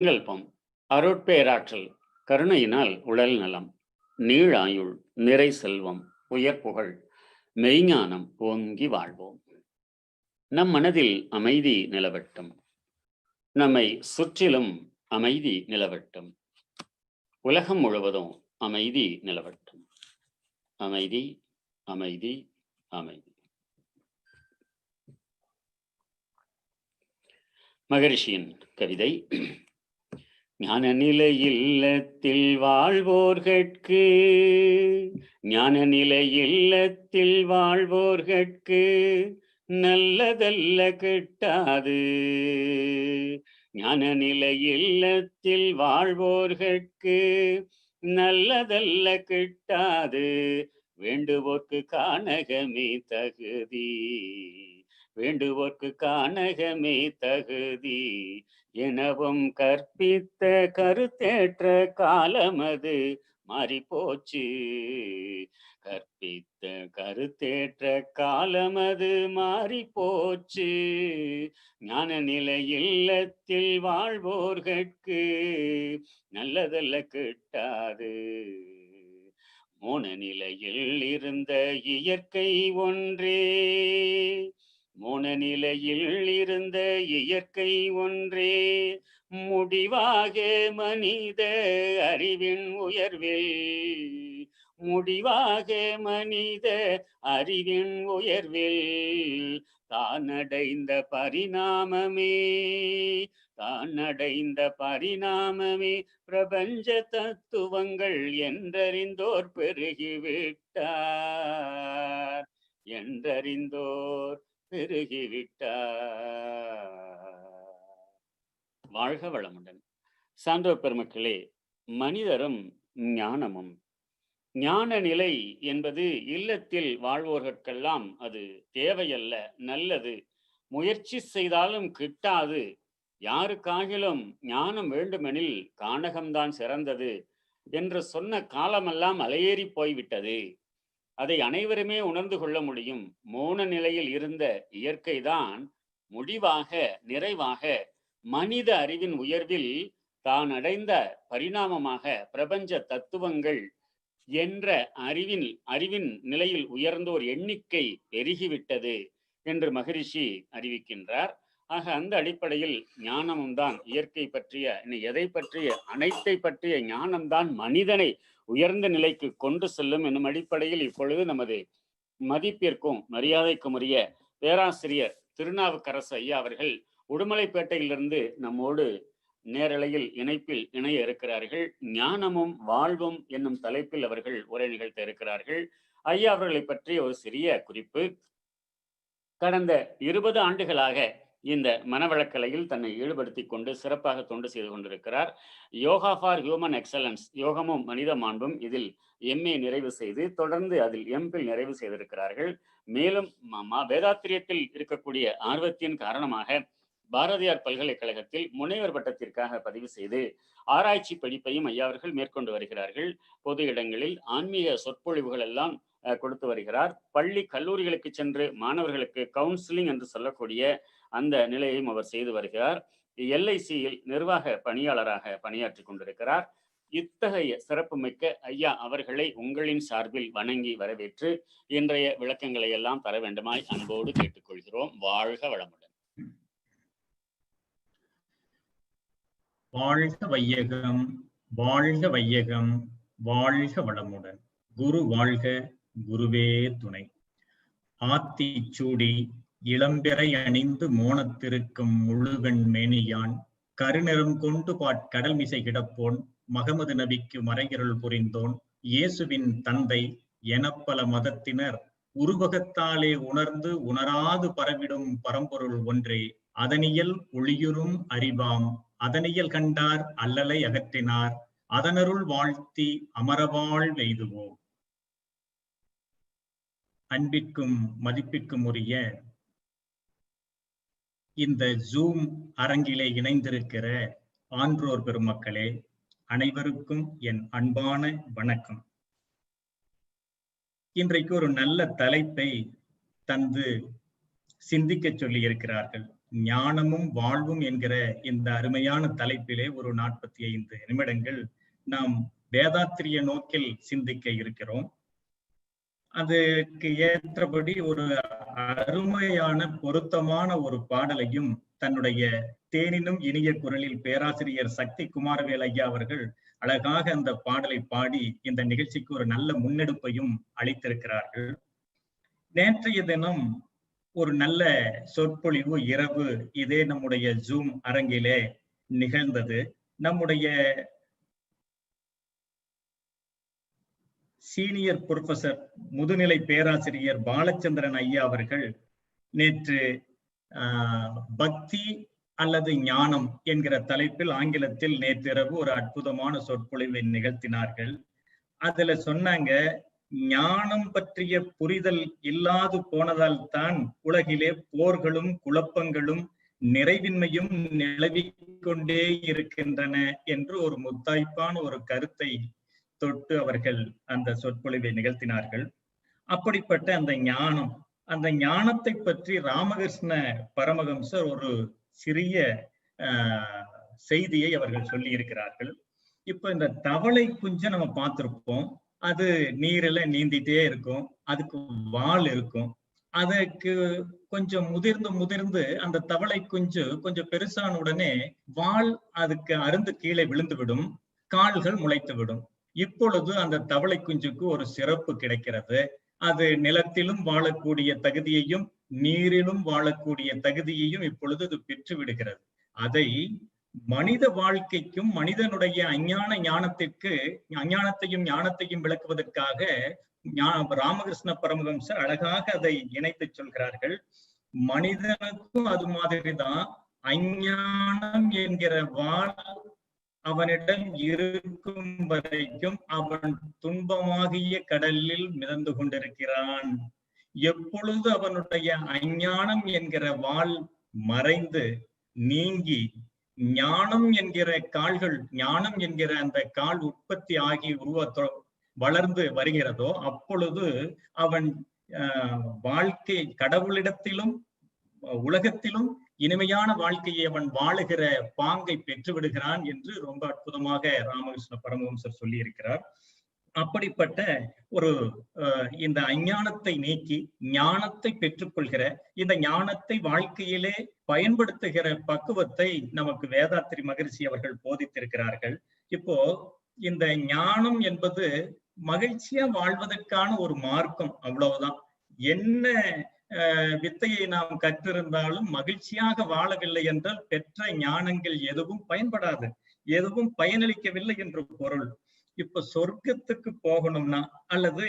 சங்கல்பம் அருட்பேராற்றல் கருணையினால் உடல் நலம் நீழாயுள் நிறை செல்வம் உயர் புகழ் மெய்ஞானம் ஓங்கி வாழ்வோம். நம் மனதில் அமைதி நிலவட்டும், நம்மை சுற்றிலும் அமைதி நிலவட்டும், உலகம் முழுவதும் அமைதி நிலவட்டும். அமைதி, அமைதி, அமைதி. மகரிஷியின் கவிதை. ஞான நிலை இல்லத்தில் வாழ்வோர்கட்கு, ஞான நிலை இல்லத்தில் வாழ்வோர்கட்கு நல்லதல்ல கிட்டாது. ஞான நிலை இல்லத்தில் வாழ்வோர்கட்கு நல்லதல்ல கிட்டாது. வேண்டுவோர்க்கு காணகமே தகுதி, வேண்டுவோர்க்கு காணகமே தகுதி எனவும் கற்பித்த கருத்தேற்ற காலமது மாறிப்போச்சு. கற்பித்த கருத்தேற்ற காலமது மாறிப்போச்சு. ஞான நிலை இல்லத்தில் வாழ்வோர்கட்கு நல்லதல்ல கிட்டாது. மோன நிலையில் இருந்த இயற்கை ஒன்றே, மோன நிலையில் இருந்த இயற்கை ஒன்றே முடிவாக மனித அறிவின் உயர்வில், முடிவாக மனித அறிவின் உயர்வில் தானடைந்த பரிணாமமே, தானடைந்த பரிணாமமே பிரபஞ்ச தத்துவங்கள் என்றறிந்தோர் பெருகிவிட்டார், என்றறிந்தோர் பெருகிவிட்டார். வாழ்க வளமுடன். சான்றோர் பெருமக்களே, மனிதரும் ஞானமும், ஞான நிலை என்பது இல்லத்தில் வாழ்வோர்கெல்லாம் அது தேவையல்ல, நல்லது, முயற்சி செய்தாலும் கிட்டாது. யாருக்காகிலும் ஞானம் வேண்டுமெனில் கானகம்தான் சிறந்தது என்று சொன்ன காலமெல்லாம் அலையேறி போய்விட்டது. அதை அனைவருமே உணர்ந்து கொள்ள முடியும். மௌன நிலையில் இருந்த இயற்கைதான் முடிவாக நிறைவாக மனித அறிவின் உயர்வில் தான் அடைந்த பரிணாமமாக பிரபஞ்ச தத்துவங்கள் என்ற அறிவின் நிலையில் உயர்ந்தோர் எண்ணிக்கை பெருகிவிட்டது என்று மகரிஷி அறிவிக்கின்றார். ஆக அந்த அடிப்படையில் ஞானமும் தான் இயற்கை பற்றிய, எதை பற்றிய, அனைத்தை பற்றிய ஞானம்தான் மனிதனை உயர்ந்த நிலைக்கு கொண்டு செல்லும் என்னும் அடிப்படையில் இப்பொழுது நமது மதிப்பிற்கும் மரியாதைக்கும் உரிய பேராசிரியர் திருநாவுக்கரசு ஐயா அவர்கள் உடுமலைப்பேட்டையிலிருந்து நம்மோடு நேரலையில் இணைப்பில் இணைய இருக்கிறார்கள். ஞானமும் வாழ்வும் என்னும் தலைப்பில் அவர்கள் உரை நிகழ்த்த இருக்கிறார்கள். ஐயா அவர்களை பற்றிய ஒரு சிறிய குறிப்பு. கடந்த 20 ஆண்டுகளாக இந்த மனவளக்கலையில் தன்னை ஈடுபடுத்தி கொண்டு சிறப்பாக தொண்டு செய்து கொண்டிருக்கிறார். யோகா ஃபார் ஹியூமன் எக்ஸலன்ஸ், யோகமும் மனித மாண்பும், இதில் MA நிறைவு செய்து தொடர்ந்து அதில் MPhil நிறைவு செய்திருக்கிறார்கள். மேலும் வேதாத்திரியத்தில் இருக்கக்கூடிய ஆர்வத்தின் காரணமாக பாரதியார் பல்கலைக்கழகத்தில் முனைவர் பட்டத்திற்காக பதிவு செய்து ஆராய்ச்சி படிப்பையும் ஐயா அவர்கள் மேற்கொண்டு வருகிறார்கள். பொது இடங்களில் ஆன்மீக சொற்பொழிவுகள் எல்லாம் கொடுத்து வருகிறார். பள்ளி கல்லூரிகளுக்கு சென்று மாணவர்களுக்கு கவுன்சிலிங் என்று சொல்லக்கூடிய அந்த நிலையையும் அவர் செய்து வருகிறார். LICயில் நிர்வாக பணியாளராக பணியாற்றி கொண்டிருக்கிறார். இத்தகைய சிறப்புமிக்க ஐயா அவர்களை உங்களின் சார்பில் வணங்கி வரவேற்று இன்றைய விளக்கங்களை எல்லாம் தர வேண்டுமாய் அன்போடு கேட்டுக்கொள்கிறோம். வாழ்க வளமுடன். வாழ்க வையகம், வாழ்க வையகம், வாழ்க வளமுடன். குரு வாழ்க, குருவே துணை. ஆத்திச்சூடி இளம்பெறை அணிந்து மோனத்திருக்கும் முழுகண் மேனியான் கருநிறம் கொண்டு கடல் மிசை கிடப்போன் மகமது நபிக்கு மறைகிருள் புரிந்தோன் இயேசுவின் தந்தை எனப்பல மதத்தினர் உருவகத்தாலே உணர்ந்து உணராது பரவிடும் பரம்பொருள் ஒன்றே. அதனியல் ஒளியுறும் அறிவாம், அதனியல் கண்டார் அல்லலை அகற்றினார், அதனருள் வாழ்த்தி அமரவாழ் வெய்துவோம். அன்பிற்கும் மதிப்பிற்கும் உரிய இந்த ஜூம் அரங்கிலே இணைந்திருக்கிற ஆன்றோர் பெருமக்களே, அனைவருக்கும் என் அன்பான வணக்கம். இன்றைக்கு ஒரு நல்ல தலைப்பை தந்து சிந்திக்க சொல்லி இருக்கிறார்கள். ஞானமும் வாழ்வும் என்கிற இந்த அருமையான தலைப்பிலே ஒரு 45 நிமிடங்கள் நாம் வேதாத்திரிய நோக்கில் சிந்திக்க இருக்கிறோம். அதுக்கு ஏற்றபடி ஒரு அருமையான பொருத்தமான ஒரு பாடலையும் தன்னுடைய தேனினும் இனிய குரலில் பேராசிரியர் சக்தி குமாரவேல் ஐயா அவர்கள் அழகாக அந்த பாடலை பாடி இந்த நிகழ்ச்சிக்கு ஒரு நல்ல முன்னெடுப்பையும் அளித்திருக்கிறார்கள். நேற்றைய தினம் ஒரு நல்ல சொற்பொழிவு இரவு இதே நம்முடைய ஜூம் அரங்கிலே நிகழ்ந்தது. நம்முடைய சீனியர் புரொஃபசர் முதுநிலை பேராசிரியர் பாலச்சந்திரன் ஐயா அவர்கள் நேற்று பக்தி அல்லது ஞானம் என்கிற தலைப்பில் ஆங்கிலத்தில் நேற்றிரவு ஒரு அற்புதமான சொற்பொழிவை நிகழ்த்தினார்கள். அதுல சொன்னாங்க, ஞானம் பற்றிய புரிதல் இல்லாது போனதால் தான் உலகிலே போர்களும் குழப்பங்களும் நிறைவின்மையும் நிலவிக்கொண்டே இருக்கின்றன என்று ஒரு முத்தாய்ப்பான ஒரு கருத்தை தொட்டு அவர்கள் அந்த சொற்பொழிவை நிகழ்த்தினார்கள். அப்படிப்பட்ட அந்த ஞானத்தை பற்றி ராமகிருஷ்ண பரமஹம்சர் ஒரு சிறிய செய்தியை அவர்கள் சொல்லி இருக்கிறார்கள். இப்ப இந்த தவளை குஞ்சை நம்ம பார்த்திருப்போம். அது நீரில நீந்திட்டே இருக்கும், அதுக்கு வால் இருக்கும். அதுக்கு கொஞ்சம் முதிர்ந்து அந்த தவளை குஞ்சு கொஞ்சம் பெருசான உடனே வால் அதுக்கு அருந்து கீழே விழுந்து விடும், கால்கள் முளைத்து விடும். இப்பொழுது அந்த தவளை குஞ்சுக்கு ஒரு சிறப்பு கிடைக்கிறது. அது நிலத்திலும் வாழக்கூடிய தகுதியையும் நீரிலும் வாழக்கூடிய தகுதியையும் இப்பொழுது அது பெற்று விடுகிறது. அதை மனித வாழ்க்கைக்கும் மனிதனுடைய அஞ்ஞானத்தையும் ஞானத்தையும் விளக்குவதற்காக ராமகிருஷ்ண பரமஹம்சர் அழகாக அதை இணைத்து சொல்கிறார்கள். மனிதனுக்கும் அது மாதிரிதான் அஞ்ஞானம் என்கிற வாள் அவனிடம் இருக்கும் வரைக்கும் அவன் துன்பமாகிய கடலில் மிதந்து கொண்டிருக்கிறான். எப்பொழுது அவனுடைய அஞ்ஞானம் என்கிற வாள் மறைந்து நீங்கி ஞானம் என்கிற அந்த கால் உற்பத்தி ஆகி வளர்ந்து வருகிறதோ அப்பொழுது அவன் வாழ்க்கை கடவுளிடத்திலும் உலகத்திலும் இனிமையான வாழ்க்கையை அவன் வாழுகிற பாங்கை பெற்று விடுகிறான் என்று ரொம்ப அற்புதமாக ராமகிருஷ்ண பரமஹம்சர் சொல்லி இருக்கிறார். அப்படிப்பட்ட ஒரு இந்த அஞ்ஞானத்தை நீக்கி ஞானத்தை பெற்றுக்கொள்கிற, இந்த ஞானத்தை வாழ்க்கையிலே பயன்படுத்துகிற பக்குவத்தை நமக்கு வேதாத்திரி மகரிஷி அவர்கள் போதித்திருக்கிறார்கள். இப்போ இந்த ஞானம் என்பது மகிழ்ச்சியா வாழ்வதற்கான ஒரு மார்க்கம், அவ்வளவுதான். என்ன வித்தையை நாம் கற்றிருந்தாலும் மகிழ்ச்சியாக வாழவில்லை என்றால் பெற்ற ஞானங்கள் எதுவும் பயன்படாது, எதுவும் பயனளிக்கவில்லை என்று பொருள். இப்ப சொர்க்கத்துக்கு போகணும்னா அல்லது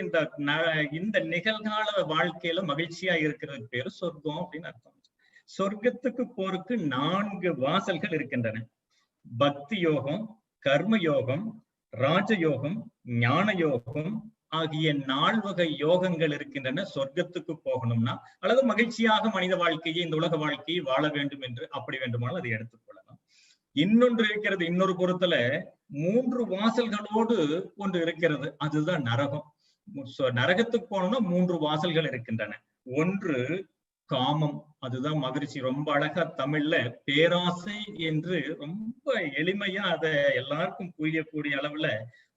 இந்த நிகழ்கால வாழ்க்கையில மகிழ்ச்சியா இருக்கிறது பேரு சொர்க்கம் அப்படின்னு அர்த்தம். சொர்க்கத்துக்கு போருக்கு 4 வாசல்கள் இருக்கின்றன. பக்தி யோகம், கர்ம யோகம், ராஜயோகம், ஞான யோகம் ஆகிய 4 வகை யோகங்கள் இருக்கின்றன. சொர்க்கத்துக்கு போகணும்னா அல்லது மகிழ்ச்சியாக மனித வாழ்க்கையை, இந்த உலக வாழ்க்கையை வாழ வேண்டும் என்று அப்படி வேண்டுமானால் அதை எடுத்துக்கொள்ளலாம். இன்னொன்று இருக்கிறது, இன்னொரு புறத்துல 3 வாசல்களோடு ஒன்று இருக்கிறது, அதுதான் நரகம். நரகத்துக்கு போனோம்னா 3 வாசல்கள் இருக்கின்றன. ஒன்று காமம், அதுதான் மகிழ்ச்சி. ரொம்ப அழகா தமிழ்ல பேராசை என்று ரொம்ப எளிமையா அதை எல்லாருக்கும் புரியக்கூடிய அளவுல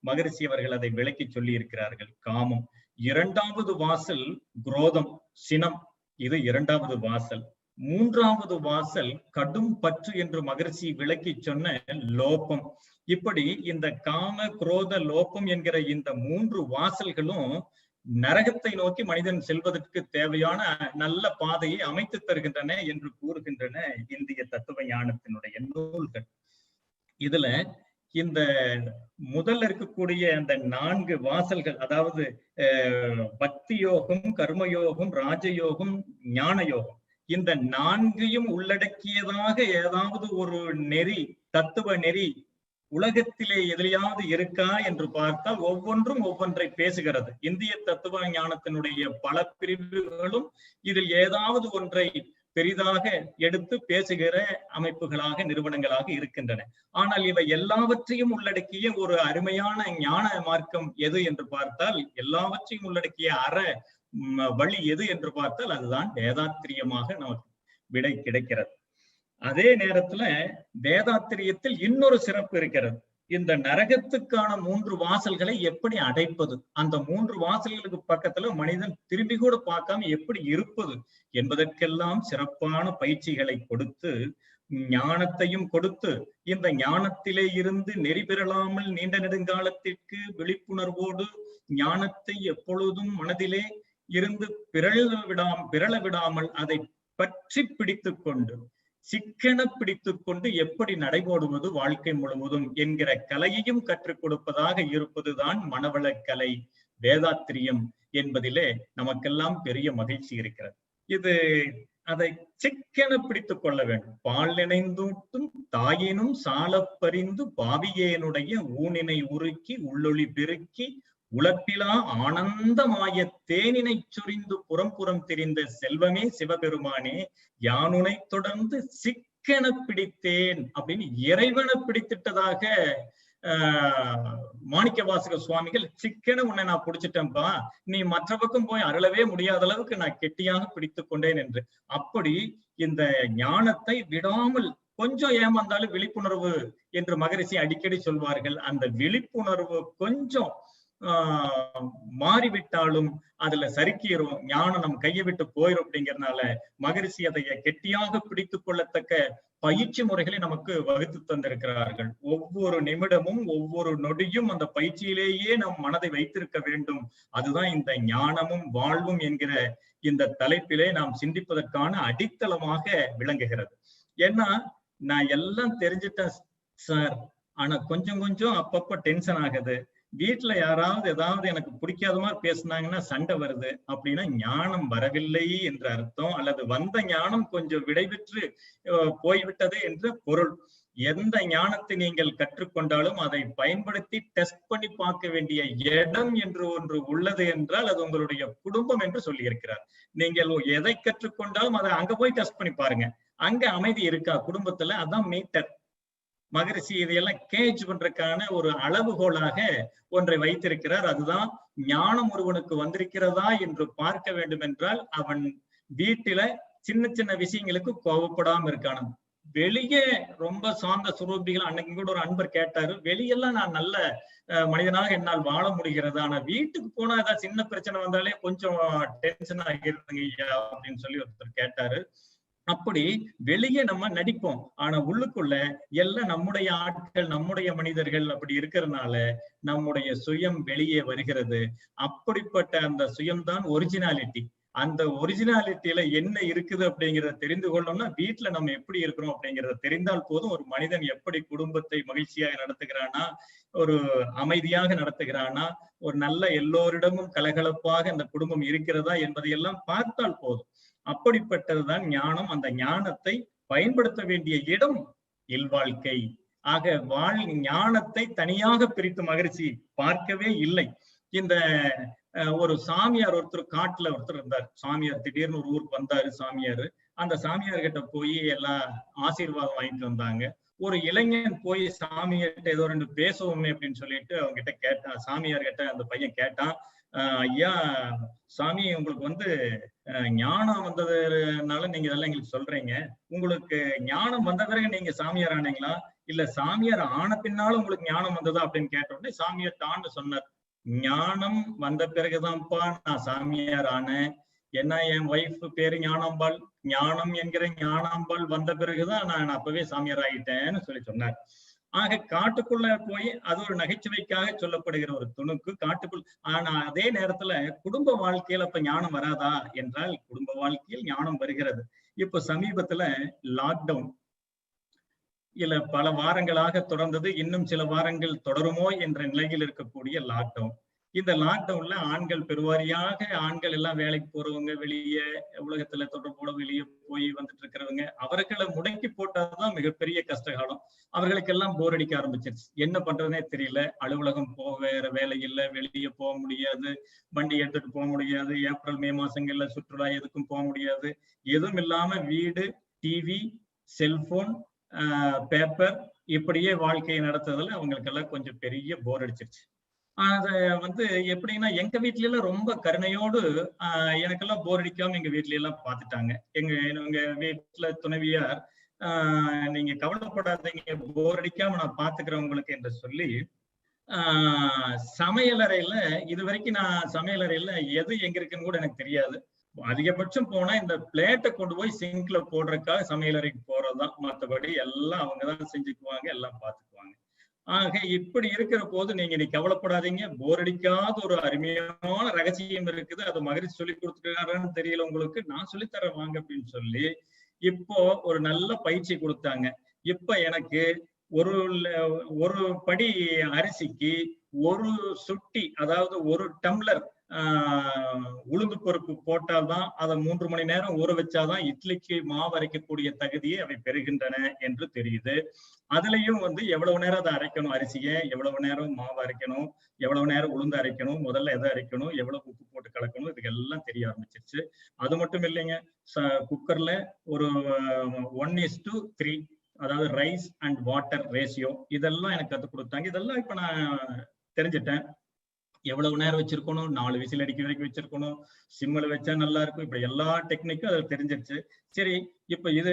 மகரிஷி அவர்கள் அதை விளக்கி சொல்லி இருக்கிறார்கள். காமம். 2வது வாசல் குரோதம், சினம், இது 2வது வாசல். 3வது வாசல் கடும் பற்று என்று மகரிஷி விளக்கி சொன்ன லோபம். இப்படி இந்த காம குரோத லோபம் என்கிற இந்த 3 வாசல்களும் நரகத்தை நோக்கி மனிதன் செல்வதற்கு தேவையான நல்ல பாதையை அமைத்து தருகின்றன என்று கூறுகின்றன இந்திய தத்துவ ஞானத்தினுடைய நூல்கள். இதுல இந்த முதல்ல இருக்கக்கூடிய அந்த 4 வாசல்கள், அதாவது பக்தி யோகம், கர்மயோகம், ராஜயோகம், ஞான யோகம், இந்த 4ஐயும் உள்ளடக்கியதாக ஏதாவது ஒரு நெறி, தத்துவ நெறி உலகத்திலே எதிலையாவது இருக்கா என்று பார்த்தால் ஒவ்வொன்றும் ஒவ்வொன்றை பேசுகிறது. இந்திய தத்துவ ஞானத்தினுடைய பல பிரிவுகளும் இதில் ஏதாவது ஒன்றை பெரிதாக எடுத்து பேசுகிற அமைப்புகளாக, நிறுவனங்களாக இருக்கின்றன. ஆனால் இவை எல்லாவற்றையும் உள்ளடக்கிய ஒரு அருமையான ஞான மார்க்கம் எது என்று பார்த்தால், எல்லாவற்றையும் உள்ளடக்கிய வழி எது என்று பார்த்தால் அதுதான் வேதாத்திரியமாக நமக்கு விடை கிடைக்கிறது. அதே நேரத்துல வேதாத்திரியத்தில் இன்னொரு சிறப்பு இருக்கிறது. இந்த நரகத்துக்கான 3 வாசல்களை எப்படி அடைப்பது, அந்த 3 வாசல்களுக்கு பக்கத்துல மனிதன் திரும்பி கூட பார்க்காம எப்படி இருப்பது என்பதற்கெல்லாம் சிறப்பான பயிற்சிகளை கொடுத்து, ஞானத்தையும் கொடுத்து, இந்த ஞானத்திலே இருந்து நெறி பெறலாமல் நீண்ட நெடுங்காலத்திற்கு விழிப்புணர்வோடு ஞானத்தை எப்பொழுதும் மனதிலே இருந்து பிறழ விடாமல் அதை பற்றி பிடித்துக் கொண்டு, சிக்கன பிடித்துக் கொண்டு எப்படி நடைபோடுவது வாழ்க்கை முழுவதும் என்கிற கலையையும் கற்றுக் கொடுப்பதாக இருப்பதுதான் மனவளக்கலை, வேதாத்திரியம் என்பதிலே நமக்கெல்லாம் பெரிய மகிழ்ச்சி இருக்கிறது. இது அதை சிக்கன பிடித்துக் கொள்ள வேண்டும். பால் நினைந்தூட்டும் தாயினும் சாலப் பறிந்து பாவியேனுடைய ஊனினை உருக்கி உள்ளொளி பெருக்கி உலப்பிலா ஆனந்தமாய தேனினை சொரிந்து புறம் திரிந்த செல்வமே சிவபெருமானே, யானுனை தொடர்ந்து சிக்கன பிடித்தேன் அப்படின்னு இறைவனை பிடித்திட்டதாக மாணிக்கவாசக சுவாமிகள், சிக்கன உன்னை நான் பிடிச்சிட்டேன்பா, நீ மற்ற பக்கம் போய் அருளவே முடியாத அளவுக்கு நான் கெட்டியாக பிடித்துக் கொண்டேன் என்று. அப்படி இந்த ஞானத்தை விடாமல், கொஞ்சம் ஏமாந்தாலும் விழிப்புணர்வு என்று மகரிஷி அடிக்கடி சொல்வார்கள். அந்த விழிப்புணர்வு கொஞ்சம் மாறிவிட்டாலும் அதுல சறுக்கிரும், ஞானம் நம் கையை விட்டு போயிரும். அப்படிங்கிறதுனால மகரிஷி அதை கெட்டியாக பிடித்துக் கொள்ளத்தக்க பயிற்சி முறைகளை நமக்கு வகுத்து தந்திருக்கிறார்கள். ஒவ்வொரு நிமிடமும் ஒவ்வொரு நொடியும் அந்த பயிற்சியிலேயே நம் மனதை வைத்திருக்க வேண்டும். அதுதான் இந்த ஞானமும் வாழ்வும் என்கிற இந்த தலைப்பிலே நாம் சிந்திப்பதற்கான அடித்தளமாக விளங்குகிறது. ஏன்னா நான் எல்லாம் தெரிஞ்சிட்டேன் சார், ஆனா கொஞ்சம் கொஞ்சம் அப்பப்ப டென்ஷன் ஆகுது, வீட்டுல யாராவது ஏதாவது எனக்கு பிடிக்காத மாதிரி பேசினாங்கன்னா சண்டை வருது அப்படின்னா ஞானம் வரவில்லை என்ற அர்த்தம், அல்லது வந்த ஞானம் கொஞ்சம் விடைபெற்று போய்விட்டது என்ற பொருள். எந்த ஞானத்தை நீங்கள் கற்றுக்கொண்டாலும் அதை பயன்படுத்தி டெஸ்ட் பண்ணி பார்க்க வேண்டிய இடம் என்று ஒன்று உள்ளது என்றால் அது உங்களுடைய குடும்பம் என்று சொல்லி இருக்கிறார். நீங்கள் எதை கற்றுக்கொண்டாலும் அதை அங்க போய் டெஸ்ட் பண்ணி பாருங்க, அங்க அமைதி இருக்கா குடும்பத்துல, அதான் மீட்டர். மகரிஷி இதையெல்லாம் கேஜ் பண்றதுக்கான ஒரு அளவுகோலாக ஒன்றை வைத்திருக்கிறார். அதுதான் ஞானம் ஒருவனுக்கு வந்திருக்கிறதா என்று பார்க்க வேண்டும் என்றால் அவன் வீட்டில சின்ன சின்ன விஷயங்களுக்கு கோபப்படாம இருக்கான. வெளியே ரொம்ப சார்ந்த சுரூபிகள், அன்னைக்கு கூட ஒரு அன்பர் கேட்டாரு, வெளியெல்லாம் நான் நல்ல மனிதனாக என்னால் வாழ முடிகிறது, ஆனா வீட்டுக்கு போனா ஏதாவது சின்ன பிரச்சனை வந்தாலே கொஞ்சம் டென்ஷன் ஆகிருந்தீங்க அப்படின்னு சொல்லி ஒருத்தர் கேட்டாரு. அப்படி வெளியே நம்ம நடிப்போம், ஆனா உள்ளுக்குள்ள எல்லாம் நம்முடைய ஆட்கள், நம்முடைய மனிதர்கள் அப்படி இருக்கிறதுனால நம்முடைய சுயம் வெளியே வருகிறது. அப்படிப்பட்ட அந்த சுயம்தான் ஒரிஜினாலிட்டி. அந்த ஒரிஜினாலிட்டியில என்ன இருக்குது அப்படிங்கிறத தெரிந்து கொள்ளணும்னா வீட்டுல நம்ம எப்படி இருக்கிறோம் அப்படிங்கிறத தெரிந்தால் போதும். ஒரு மனிதன் எப்படி குடும்பத்தை மகிழ்ச்சியாக நடத்துகிறானா, ஒரு அமைதியாக நடத்துகிறானா, ஒரு நல்ல எல்லோரிடமும் கலகலப்பாக அந்த குடும்பம் இருக்கிறதா என்பதையெல்லாம் பார்த்தால் போதும். அப்படிப்பட்டதுதான் ஞானம். அந்த ஞானத்தை பயன்படுத்த வேண்டிய இடம் இல்வாழ்க்கை. ஆக ஞானத்தை தனியாக பிரித்து மகரிஷி பார்க்கவே இல்லை. இந்த ஒரு சாமியார் ஒருத்தர், காட்டுல ஒருத்தர் இருந்தார். சாமியார் திடீர்னு ஒரு ஊருக்கு வந்தாரு சாமியார். அந்த சாமியார் கிட்ட போய் எல்லாம் ஆசீர்வாதம் வாங்கிட்டு வந்தாங்க. ஒரு இளைஞன் போய் சாமியார்கிட்ட ஏதோ 2 பேசுவோமே அப்படின்னு சொல்லிட்டு அவங்க கிட்ட கேட்டான். சாமியார் கிட்ட அந்த பையன் கேட்டான், ஐயா சாமி, உங்களுக்கு ஞானம் வந்ததுனால நீங்க இதெல்லாம் எங்களுக்கு சொல்றீங்க, உங்களுக்கு ஞானம் வந்த பிறகு நீங்க சாமியார் ஆனீங்களா, இல்ல சாமியார் ஆன பின்னாலும் உங்களுக்கு ஞானம் வந்ததா அப்படின்னு கேட்ட உடனே சாமியார் தான் சொன்னார், ஞானம் வந்த பிறகுதான்ப்பா நான் சாமியார் ஆனேன். ஏன்னா என் ஒய்ஃப் பேரு ஞானாம்பாள், ஞானம் என்கிற ஞானாம்பாள் வந்த பிறகுதான் நான் அப்பவே சாமியார் ஆகிட்டேன்னு சொல்லி சொன்னார். ஆக காட்டுக்குள்ள போய் அது ஒரு நகைச்சுவைக்காக சொல்லப்படுகிற ஒரு துணுக்கு காட்டுக்குள். ஆனா அதே நேரத்துல குடும்ப வாழ்க்கையில இப்ப ஞானம் வராதா என்றால் குடும்ப வாழ்க்கையில் ஞானம் வருகிறது. இப்ப சமீபத்துல லாக்டவுன் இல்ல பல வாரங்களாக தொடர்ந்தது, இன்னும் சில வாரங்கள் தொடருமோ என்ற நிலையில் இருக்கக்கூடிய லாக்டவுன். இந்த லாக்டவுன்ல ஆண்கள் பெருவாரியாக, ஆண்கள் எல்லாம் வேலைக்கு போறவங்க, வெளியே உலகத்துல தொடர்போட வெளியே போய் வந்துட்டு இருக்கிறவங்க, அவர்களை முடக்கி போட்டதுதான் மிகப்பெரிய கஷ்டகாலம். அவர்களுக்கெல்லாம் போர் அடிக்க ஆரம்பிச்சிருச்சு. என்ன பண்றதுனே தெரியல. அலுவலகம் வேற வேலை இல்லை, வெளியே போக முடியாது, வண்டி எடுத்துட்டு போக முடியாது, ஏப்ரல் மே மாசங்கள்ல சுற்றுலா எதுக்கும் போக முடியாது. எதுவும் இல்லாம வீடு, டிவி, செல்போன், பேப்பர், இப்படியே வாழ்க்கையை நடத்துறதுல அவங்களுக்கெல்லாம் கொஞ்சம் பெரிய போர் அடிச்சிருச்சு. அத எப்படின்னா எங்க வீட்ல எல்லாம் ரொம்ப கருணையோடு எனக்கெல்லாம் போர் அடிக்காம எங்க வீட்ல எல்லாம் பாத்துட்டாங்க. எங்க வீட்டுல துணைவியார் நீங்க கவலைப்படாதீங்க, போர் அடிக்காம நான் பாத்துக்கிறேன் உங்களுக்கு என்று சொல்லி சமையலறையில இதுவரைக்கும் நான் சமையலறையில எது எங்க இருக்குன்னு கூட எனக்கு தெரியாது. அதிகபட்சம் போனா இந்த பிளேட்டை கொண்டு போய் சிங்க்ல போடுறதுக்காக சமையலறைக்கு போறதுதான். மற்றபடி எல்லாம் அவங்கதான் செஞ்சுக்குவாங்க, எல்லாம் பாத்துக்குவாங்க. ஆக இப்படி இருக்கிற போது நீ கவலைப்படாதீங்க, போர் அடிக்காத ஒரு அருமையான ரகசியம் இருக்குது. அது மகிழ்ச்சி சொல்லி கொடுத்துருக்காருன்னு தெரியல உங்களுக்கு, நான் சொல்லித்தரேன் வாங்க அப்படின்னு சொல்லி இப்போ ஒரு நல்ல பயிற்சி கொடுத்தாங்க. இப்ப எனக்கு ஒரு படி அரிசிக்கு ஒரு சுட்டி, அதாவது ஒரு டம்ளர் உளுந்து பருப்பு போட்டால்தான், அதை 3 மணி நேரம் ஊற வச்சாதான் இட்லிக்கு மாவு அரைக்கக்கூடிய தகுதியை அவை பெறுகின்றன என்று தெரியுது. அதுலயும் எவ்வளவு நேரம் அதை அரைக்கணும், அரிசியை எவ்வளவு நேரம் மாவு அரைக்கணும், எவ்வளவு நேரம் உளுந்து அரைக்கணும், முதல்ல எதை அரைக்கணும், எவ்வளவு உப்பு போட்டு கலக்கணும், இதுக்கு எல்லாம் தெரிய ஆரம்பிச்சிருச்சு. அது மட்டும் இல்லைங்க, குக்கர்ல ஒரு 1:3, அதாவது ரைஸ் அண்ட் வாட்டர் ரேஷியோ, இதெல்லாம் எனக்கு கற்றுக் கொடுத்தாங்க. இதெல்லாம் இப்ப நான் தெரிஞ்சிட்டேன். எவ்வளவு நேரம் வச்சிருக்கணும், 4 விசில் அடிக்க வரைக்கும் வச்சிருக்கணும், சிம்மில் வச்சா நல்லா இருக்கும், இப்படி எல்லா டெக்னிக்கும் அதை தெரிஞ்சிருச்சு. சரி, இப்ப இது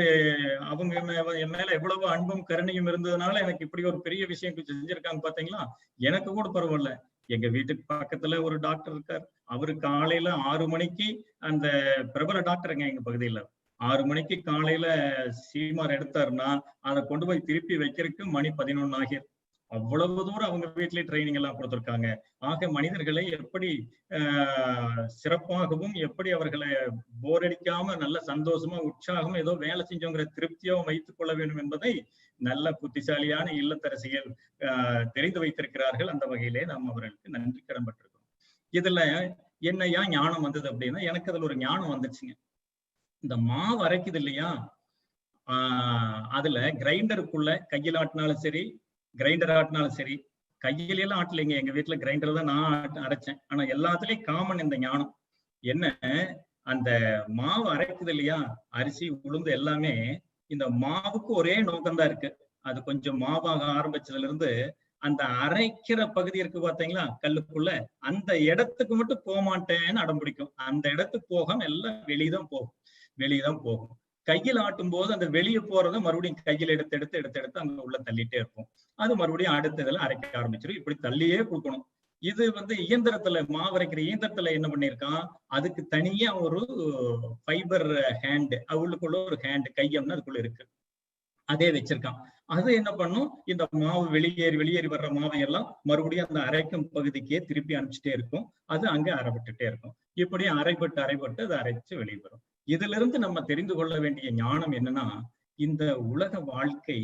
அவங்க என் மேல எவ்வளவு அன்பும் கருணையும் இருந்ததுனால எனக்கு இப்படி ஒரு பெரிய விஷயம் செஞ்சிருக்காங்க பாத்தீங்களா. எனக்கு கூட பரவாயில்ல, எங்க வீட்டுக்கு பக்கத்துல ஒரு டாக்டர் இருக்கார். அவரு காலையில 6 மணிக்கு, அந்த பிரபல டாக்டருங்க எங்க பகுதியில, 6 மணிக்கு காலையில சீமார் எடுத்தாருன்னா அதை கொண்டு போய் திருப்பி வைக்கிறதுக்கு மணி 11 ஆகிரு. அவ்வளவு தூரம் அவங்க வீட்டிலேயே ட்ரைனிங் எல்லாம் கொடுத்திருக்காங்க. ஆக மனிதர்களை எப்படி சிறப்பாகவும், எப்படி அவர்களை போர் அடிக்காம நல்ல சந்தோஷமா உற்சாகமா ஏதோ வேலை செஞ்சோங்கிற திருப்தியாவும் வைத்துக் கொள்ள வேண்டும் என்பதை நல்ல புத்திசாலியான இல்லத்தரசிகள் தெரிந்து வைத்திருக்கிறார்கள். அந்த வகையிலே நாம் அவர்களுக்கு நன்றி கடன்பட்டிருக்கோம். இதுல என்னையா ஞானம் வந்தது அப்படின்னா, எனக்கு அதுல ஒரு ஞானம் வந்துச்சுங்க. இந்த மாவு அரைக்குது இல்லையா, அதுல கிரைண்டருக்குள்ள கையில் ஆட்டினாலும் சரி, கிரைண்டர் ஆட்டினாலும் சரி, கையிலெல்லாம் ஆட்டலைங்க, எங்க வீட்டுல கிரைண்டர் தான் நான் அரைச்சேன். ஆனா எல்லாத்துலயும் காமன் இந்த ஞானம் என்ன, அந்த மாவு அரைக்குது இல்லையா, அரிசி உளுந்து எல்லாமே, இந்த மாவுக்கு ஒரே நோக்கம்தான் இருக்கு. அது கொஞ்சம் மாவாக ஆரம்பிச்சதுல இருந்து அந்த அரைக்கிற பகுதி இருக்கு பாத்தீங்களா கல்லுக்குள்ள, அந்த இடத்துக்கு மட்டும் போக மாட்டேன்னு அடம் பிடிக்கும். அந்த இடத்துக்கு போகாம எல்லாம் வெளியதான் போகும். கையில் ஆட்டும் போது அந்த வெளியே போறதை மறுபடியும் கையில் எடுத்து அங்க உள்ள தள்ளிட்டே இருக்கும். அது மறுபடியும் அடுத்த இதுல அரைக்க ஆரம்பிச்சிடும். இப்படி தள்ளியே கொடுக்கணும். இது இயந்திரத்துல, மாவரைக்கிற இயந்திரத்துல என்ன பண்ணிருக்கான், அதுக்கு தனியா ஒரு ஃபைபர் ஹேண்ட், அவளுக்குள்ள ஒரு ஹேண்ட், கையம்னு அதுக்குள்ள இருக்கு, அதே வச்சிருக்கான். அது என்ன பண்ணும், இந்த மாவு வெளியேறி வர்ற மாவை எல்லாம் மறுபடியும் அந்த அரைக்கும் பகுதிக்கே திருப்பி அனுப்பிச்சுட்டே இருக்கும். அது அங்க அரைப்பட்டுட்டே இருக்கும். இப்படி அரைப்பட்டு அது அரைச்சு வெளியே வரும். இதுல இருந்து நம்ம தெரிந்து கொள்ள வேண்டிய ஞானம் என்னன்னா, இந்த உலக வாழ்க்கை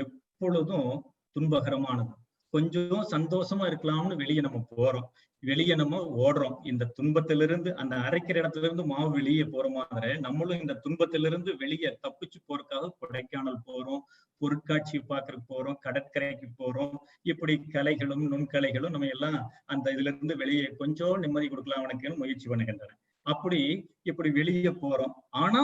எப்பொழுதும் துன்பகரமானது. கொஞ்சம் சந்தோஷமா இருக்கலாம்னு வெளியே நம்ம போறோம், வெளியே நம்ம ஓடுறோம். இந்த துன்பத்திலிருந்து, அந்த அரைக்கிற இடத்துல இருந்து மாவு வெளியே போற மாதிரி நம்மளும் இந்த துன்பத்திலிருந்து வெளியே தப்பிச்சு போறதுக்காக கொடைக்கானல் போறோம், பொருட்காட்சி பார்க்கறதுக்கு போறோம், கடற்கரைக்கு போறோம். இப்படி கலைகளும் நுண்கலைகளும் நம்ம எல்லாம் அந்த இதுல இருந்து வெளியே கொஞ்சம் நிம்மதி கொடுக்கலாம் அவனுக்குன்னு முயற்சி பண்ணுகின்றன. அப்படி இப்படி வெளியே போறோம். ஆனா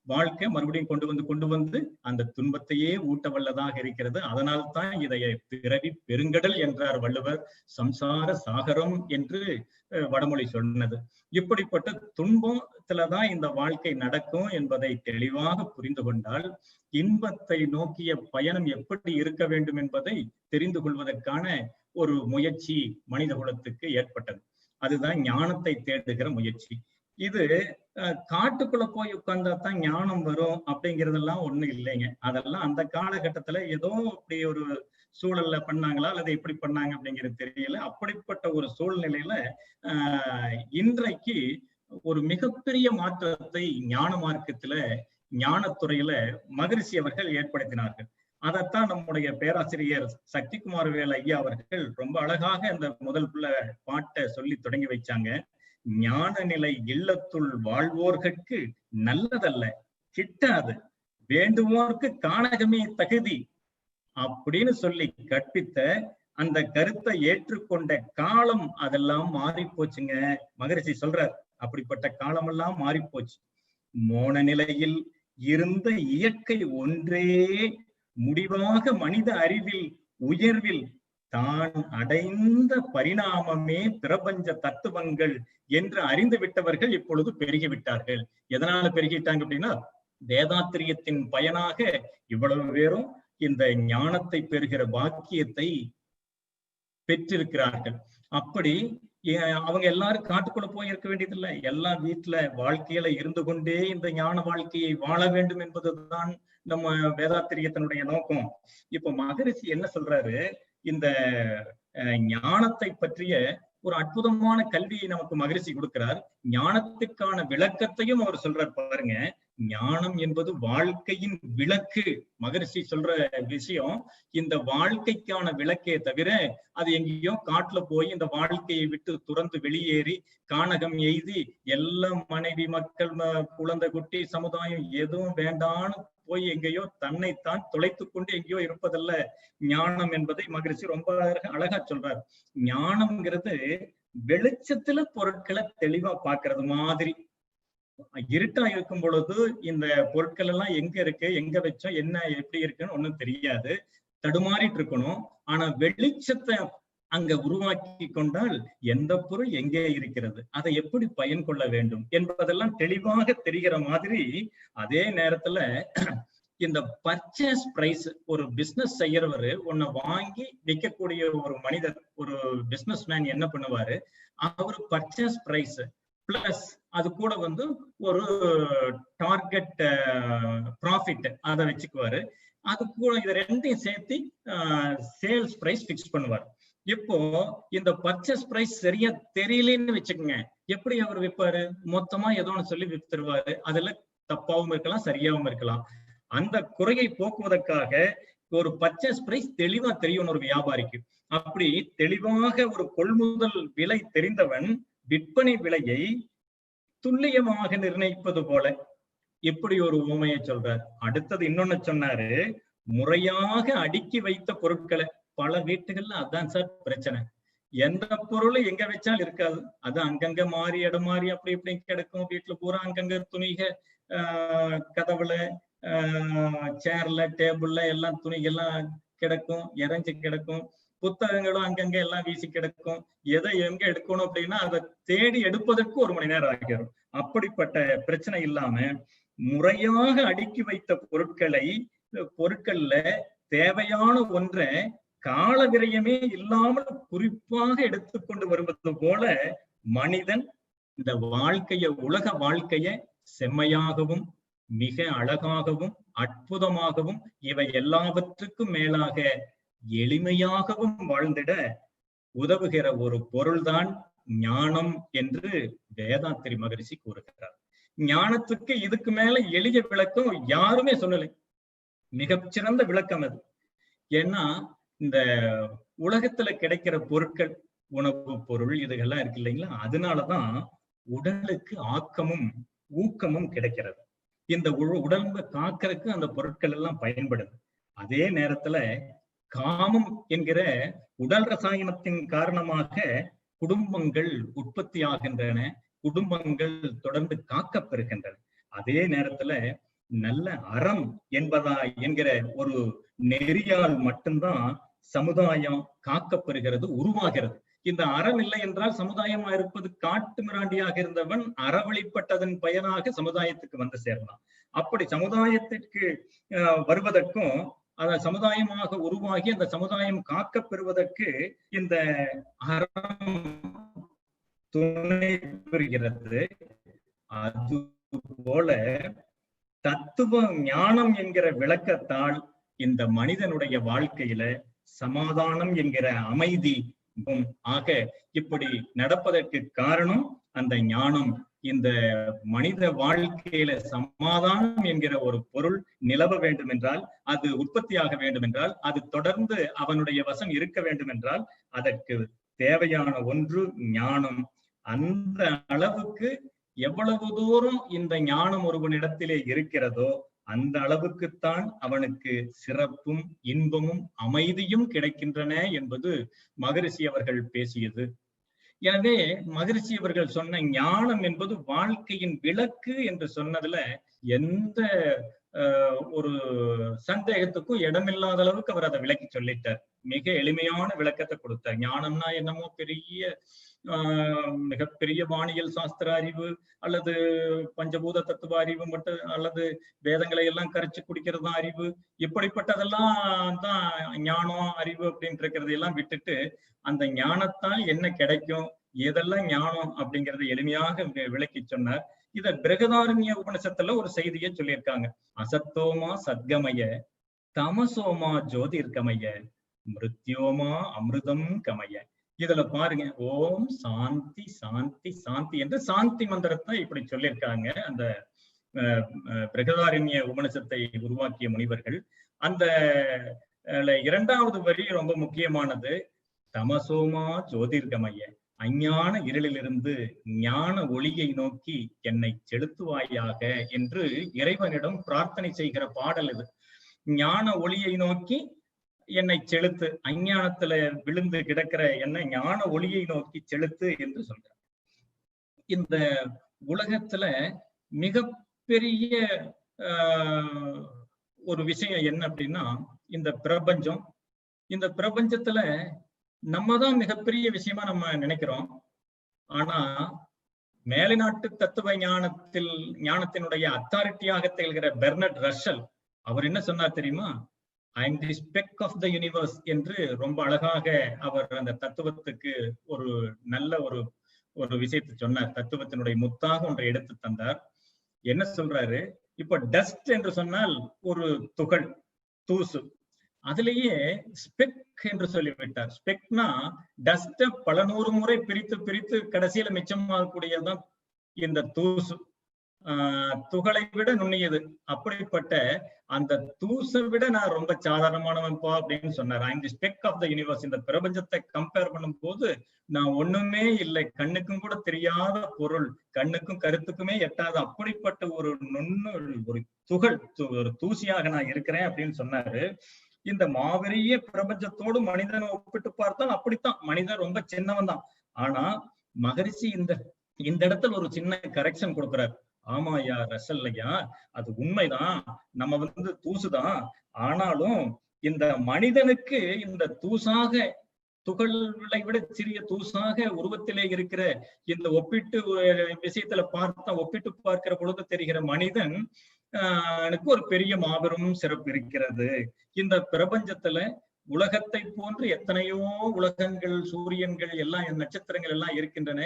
வாழ்க்கை மறுபடியும் கொண்டு வந்து அந்த துன்பத்தையே ஊட்ட வல்லதாக இருக்கிறது. அதனால்தான் இதைய பிறவி பெருங்கடல் என்றார் வள்ளுவர், சம்சார சாகரம் என்று வடமொழி சொன்னது. இப்படிப்பட்ட துன்பத்துலதான் இந்த வாழ்க்கை நடக்கும் என்பதை தெளிவாக புரிந்து கொண்டால், இன்பத்தை நோக்கிய பயணம் எப்படி இருக்க வேண்டும் என்பதை தெரிந்து கொள்வதற்கான ஒரு முயற்சி மனித குலத்துக்கு ஏற்பட்டது. அதுதான் ஞானத்தை தேடுகிற முயற்சி. இது காட்டுக்குள்ள போய் உட்கார்ந்தா தான் ஞானம் வரும் அப்படிங்கிறதெல்லாம் ஒண்ணு இல்லைங்க. அதெல்லாம் அந்த காலகட்டத்துல ஏதோ அப்படி ஒரு சூழல்ல பண்ணாங்களா அல்லது எப்படி பண்ணாங்க அப்படிங்கிறது தெரியல. அப்படிப்பட்ட ஒரு சூழ்நிலையில இன்றைக்கு ஒரு மிகப்பெரிய மாற்றத்தை ஞான மார்க்கத்துல, ஞானத்துறையில மகரிஷி அவர்கள் ஏற்படுத்தினார்கள். அதைத்தான் நம்முடைய பேராசிரியர் சக்திகுமார் வேல் ஐயா அவர்கள் ரொம்ப அழகாக அந்த முதல் பாட்டை சொல்லி தொடங்கி வச்சாங்க. ஞான நிலை இல்லத்துள் வாழ்வோர்கட்கு நல்லதல்ல கிட்டாது, வேண்டுவோர்க்கு காணகமே தகுதி அப்படின்னு சொல்லி கற்பித்த அந்த கருத்தை ஏற்றுக்கொண்ட காலம் அதெல்லாம் மாறி போச்சுங்க. மகரிஷி சொல்றார், அப்படிப்பட்ட காலமெல்லாம் மாறி போச்சு. மோன நிலையில் இருந்த இயற்கை ஒன்றே முடிவாக மனித அறிவில் உயர்வில் தான் அடைந்த பரிணாமமே பிரபஞ்ச தத்துவங்கள் என்று அறிந்து விட்டவர்கள் இப்பொழுது பெருகிவிட்டார்கள். எதனால பெருகிட்டாங்க அப்படின்னா, வேதாத்திரியத்தின் பயனாக இவ்வளவு பேரும் இந்த ஞானத்தை பெறுகிற பாக்கியத்தை பெற்றிருக்கிறார்கள். அப்படி அவங்க எல்லாரும் காட்டுக்குள்ள போய் இருக்க வேண்டியதில்லை. எல்லா வீட்டுல வாழ்க்கையில இருந்து கொண்டே இந்த ஞான வாழ்க்கையை வாழ வேண்டும் என்பதுதான் நம்ம வேதாத்திரியத்தினுடைய நோக்கம். இப்ப மகரிஷி என்ன சொல்றாரு, இந்த ஞானத்தை பற்றிய ஒரு அற்புதமான கல்வியை நமக்கு மகரிஷி கொடுக்கிறார். ஞானத்துக்கான விளக்கத்தையும் அவர் சொல்றார். பாருங்க, ஞானம் என்பது வாழ்க்கையின் விளக்கு. மகரிஷி சொல்ற விஷயம் இந்த வாழ்க்கைக்கான விளக்கே தவிர அது எங்கேயோ காட்டுல போய் இந்த வாழ்க்கையை விட்டு துறந்து வெளியேறி கானகம் எய்தி எல்லாம் மனைவி மக்கள் குழந்தை குட்டி சமுதாயம் எதுவும் வேண்டான்னு போய் எங்கேயோ தன்னைத்தான் தொலைத்து கொண்டு எங்கேயோ இருப்பதல்ல ஞானம் என்பதை மகரிஷி ரொம்ப அழகா சொல்றார். ஞானம்ங்கிறது வெளிச்சத்துல பொருட்களை தெளிவா பாக்குறது மாதிரி. இருட்டா இருக்கும் பொழுது இந்த பொருட்கள் எல்லாம் எங்க இருக்கு, எங்க வச்சோம், என்ன எப்படி இருக்குன்னு ஒண்ணும் தெரியாது, தடுமாறிட்டு இருக்கணும். ஆனா வெளிச்சத்தை அங்க உருவாக்கி கொண்டால் எந்த பொருள் எங்கே இருக்கிறது, அதை எப்படி பயன் கொள்ள வேண்டும் என்பதெல்லாம் தெளிவாக தெரிகிற மாதிரி. அதே நேரத்துல இந்த பர்ச்சேஸ் பிரைஸ், ஒரு பிசினஸ் செய்யறவரு ஒன்ன வாங்கி விற்கக்கூடிய ஒரு மனிதர், ஒரு பிசினஸ் மேன் என்ன பண்ணுவாரு, அவரு பர்ச்சேஸ் பிரைஸ் பிளஸ் அது கூட ஒரு டார்கெட் ப்ராஃபிட் அதை வச்சுக்குவாரு. அது கூட இதை ரெண்டையும் சேர்த்து சேல்ஸ் பிரைஸ் பிக்ஸ் பண்ணுவார். இப்போ இந்த பர்ச்சேஸ் பிரைஸ் சரியா தெரியலன்னு வச்சுக்கோங்க, எப்படி அவர் விற்பாரு, மொத்தமா ஏதோ ஒன்று சொல்லி வித்துருவாரு. அதுல தப்பாவும் இருக்கலாம், சரியாவும் இருக்கலாம். அந்த குறையை போக்குவதற்காக ஒரு பர்ச்சேஸ் பிரைஸ் தெளிவா தெரியும் ஒரு வியாபாரிக்கு. அப்படி தெளிவாக ஒரு கொள்முதல் விலை தெரிந்தவன் விற்பனை விலையை துல்லியமாக நிர்ணயிப்பது போல இப்படி ஒரு உவமையை சொல்றார். அடுத்தது இன்னொன்னு சொன்னாரு, முறையாக அடுக்கி வைத்த பொருட்களை. பல வீட்டுகள்ல அதான் சார் பிரச்சனை. எந்த பொருளும் எங்க வச்சாலும் இருக்காது, அது அங்கங்க மாறி இடம் மாறி அப்படி இப்படி கிடக்கும். வீட்டுல பூரா அங்கங்க துணிக, கதவுல, சேர்ல, டேபிள்ல எல்லாம் துணிகள்லாம் கிடக்கும், இறைஞ்சு கிடக்கும். புத்தகங்களும் அங்கங்க எல்லாம் வீசி கிடக்கும். எதை எங்க எடுக்கணும் அப்படின்னா அதை தேடி எடுப்பதற்கு 1 மணி நேரம் ஆகிரும். அப்படிப்பட்ட பிரச்சனை இல்லாம முறையாக அடுக்கி வைத்த பொருட்கள்ல தேவையான ஒன்றை கால விரயமே இல்லாமல் குறிப்பாக எடுத்துக்கொண்டு வருவது போல மனிதன் இந்த உலக வாழ்க்கைய செம்மையாகவும் மிக அழகாகவும் அற்புதமாகவும் இவை எல்லாவற்றுக்கும் மேலாக எளிமையாகவும் வாழ்ந்திட உதவுகிற ஒரு பொருள்தான் ஞானம் என்று வேதாத்திரி மகரிஷி கூறுகிறார். ஞானத்துக்கு இதுக்கு மேல எளிய விளக்கம் யாருமே சொல்லலை. மிகச்சிறந்த விளக்கம் அது. ஏன்னா இந்த உலகத்துல கிடைக்கிற பொருட்கள், உணவு பொருள் இதுகெல்லாம் இருக்கு இல்லைங்களா, அதனாலதான் உடலுக்கு ஆக்கமும் ஊக்கமும் கிடைக்கிறது. இந்த உடம்பை காக்கிறதுக்கு அந்த பொருட்கள் எல்லாம் பயன்படுது. அதே நேரத்துல காமம் என்கிற உடல் ரசாயனத்தின் காரணமாக குடும்பங்கள் உற்பத்தி ஆகின்றன, குடும்பங்கள் தொடர்ந்து காக்கப்பெறுகின்றன. அதே நேரத்துல நல்ல அறம் என்கிற ஒரு நெறியால் மட்டும்தான் சமுதாயம் காக்கப்பெறுகிறது, உருவாகிறது. இந்த அறம் இல்லை என்றால் சமுதாயமா இருப்பது காட்டு மிராண்டியாக இருந்தவன் அறவழிப்பட்டதன் பயனாக சமுதாயத்துக்கு வந்து சேரலாம். அப்படி சமுதாயத்திற்கு வருவதற்கும் சமுதாயமாக உருவாகி அந்த சமுதாயம் காக்க பெறுவதற்கு இந்த அறம் துணை பெறுகிறது. அது போல தத்துவ ஞானம் என்கிற விளக்கத்தால் இந்த மனிதனுடைய வாழ்க்கையில சமாதானம் என்கிற அமைதி ஆக இப்படி நடப்பதற்கு காரணம் அந்த ஞானம். இந்த மனித வாழ்க்கையில சமாதானம் என்கிற ஒரு பொருள் நிலவ வேண்டும் என்றால், அது உற்பத்தியாக வேண்டும் என்றால், அது தொடர்ந்து அவனுடைய வசம் இருக்க வேண்டும் என்றால் அதற்கு தேவையான ஒன்று ஞானம். அந்த அளவுக்கு எவ்வளவு தூரம் இந்த ஞானம் ஒருவனிடத்திலே இருக்கிறதோ அந்த அளவுக்குத்தான் அவனுக்கு சிறப்பும் இன்பமும் அமைதியும் கிடைக்கின்றன என்பது மகரிஷி அவர்கள் பேசியது. எனவே மகரிஷி அவர்கள் சொன்ன ஞானம் என்பது வாழ்க்கையின் விளக்கு என்று சொன்னதுல எந்த ஒரு சந்தேகத்துக்கும் இடமில்லாத அளவுக்கு அவர் அதை விளக்கி சொல்லிட்டார். மிக எளிமையான விளக்கத்தை கொடுத்தார். ஞானம்னா என்னமோ பெரிய மிகப்பெரிய வானியல் சாஸ்திர அறிவு அல்லது பஞ்சபூத தத்துவ அறிவு மட்டும் அல்லது வேதங்களை எல்லாம் கரைச்சு குடிக்கிறது தான் அறிவு, இப்படிப்பட்டதெல்லாம் தான் ஞானம் அறிவு அப்படின்ட்டு இருக்கிறது எல்லாம் விட்டுட்டு அந்த ஞானத்தால் என்ன கிடைக்கும், எதெல்லாம் ஞானம் அப்படிங்கறத எளிமையாக விளக்கி சொன்னார். இத பிருகதாரண்ய உபனிஷத்துல ஒரு செய்தியை சொல்லியிருக்காங்க. அசத்தோமா சத்கமய தமசோமா ஜோதிர்கமய மிருத்யோமா அமிர்தம் கமய. இதுல பாருங்க, ஓம் சாந்தி சாந்தி சாந்தி என்று சாந்தி மந்திரத்தை இப்படி சொல்லியிருக்காங்க அந்த பிருகதாரண்ய உபனிஷத்தை உருவாக்கிய முனிவர்கள். அந்த இரண்டாவது வரி ரொம்ப முக்கியமானது. தமசோமா ஜோதிர்கமய, அஞ்ஞான இருளிலிருந்து ஞான ஒளியை நோக்கி என்னை செலுத்துவாயாக என்று இறைவனிடம் பிரார்த்தனை செய்கிற பாடல் இது. ஞான ஒளியை நோக்கி என்னை செலுத்து, அஞ்ஞானத்துல விழுந்து கிடக்கிற என்னை ஞான ஒளியை நோக்கி செலுத்து என்று சொல்றார். இந்த உலகத்துல மிகப்பெரிய ஒரு விஷயம் என்ன அப்படின்னா, இந்த பிரபஞ்சம். இந்த பிரபஞ்சத்துல நம்ம தான் மிகப்பெரிய விஷயமா நம்ம நினைக்கிறோம். ஆனா மேலைநாட்டு தத்துவ ஞானத்தினுடைய அத்தாரிட்டியாக திகழ்கிற பெர்னட் ரஷல் அவர் என்ன சொன்னார் தெரியுமா? I am the speck of the universe என்று ரொம்ப அழகாக அவர் அந்த தத்துவத்துக்கு ஒரு நல்ல ஒரு விஷயத்தை சொன்னார். தத்துவத்தினுடைய முத்தாக ஒன்றை எடுத்து தந்தார். என்ன சொல்றாரு? இப்ப டஸ்ட் என்று சொன்னால் ஒரு துகள், தூசு. அதுலயே ஸ்பெக் என்று சொல்லிவிட்டார். ஸ்பெக்னா டஸ்ட பல 100 முறை பிரித்து பிரித்து கடைசியில மிச்சமாகக்கூடியதுதான் இந்த தூசு. துகளை விட நுண்ணியது. அப்படிப்பட்ட அந்த தூசை விட நான் ரொம்ப சாதாரணமானவன்பா அப்படின்னு சொன்னார். I am the speck of the universe. இந்த பிரபஞ்சத்தை கம்பேர் பண்ணும் போது நான் ஒண்ணுமே இல்லை, கண்ணுக்கும் கூட தெரியாத பொருள், கண்ணுக்கும் கருத்துக்குமே எட்டாத அப்படிப்பட்ட ஒரு ஒரு துகள், ஒரு தூசியாக நான் இருக்கிறேன் அப்படின்னு சொன்னாரு. இந்த மாபெரிய பிரபஞ்சத்தோடு மனிதனை ஒப்பிட்டு பார்த்தால் அப்படித்தான், மனிதன் ரொம்ப சின்னவன் தான். ஆனா மகரிஷி இந்த இடத்துல ஒரு சின்ன கரெக்ஷன் கொடுக்கிறார். ஆமா ஐயா, ரசல் ஐயா, அது உண்மைதான், நம்ம தூசுதான். ஆனாலும் இந்த மனிதனுக்கு இந்த தூசாக, துகளை விட சிறிய தூசாக உருவத்திலே இருக்கிற இந்த ஒப்பிட்டு விஷயத்துல ஒப்பிட்டு பார்க்கிற பொழுது தெரிகிற மனிதன் எனக்கு ஒரு பெரிய மாபெரும் சிறப்பு இருக்கிறது. இந்த பிரபஞ்சத்துல உலகத்தை போன்று எத்தனையோ உலகங்கள், சூரியன்கள் எல்லாம், நட்சத்திரங்கள் எல்லாம் இருக்கின்றன.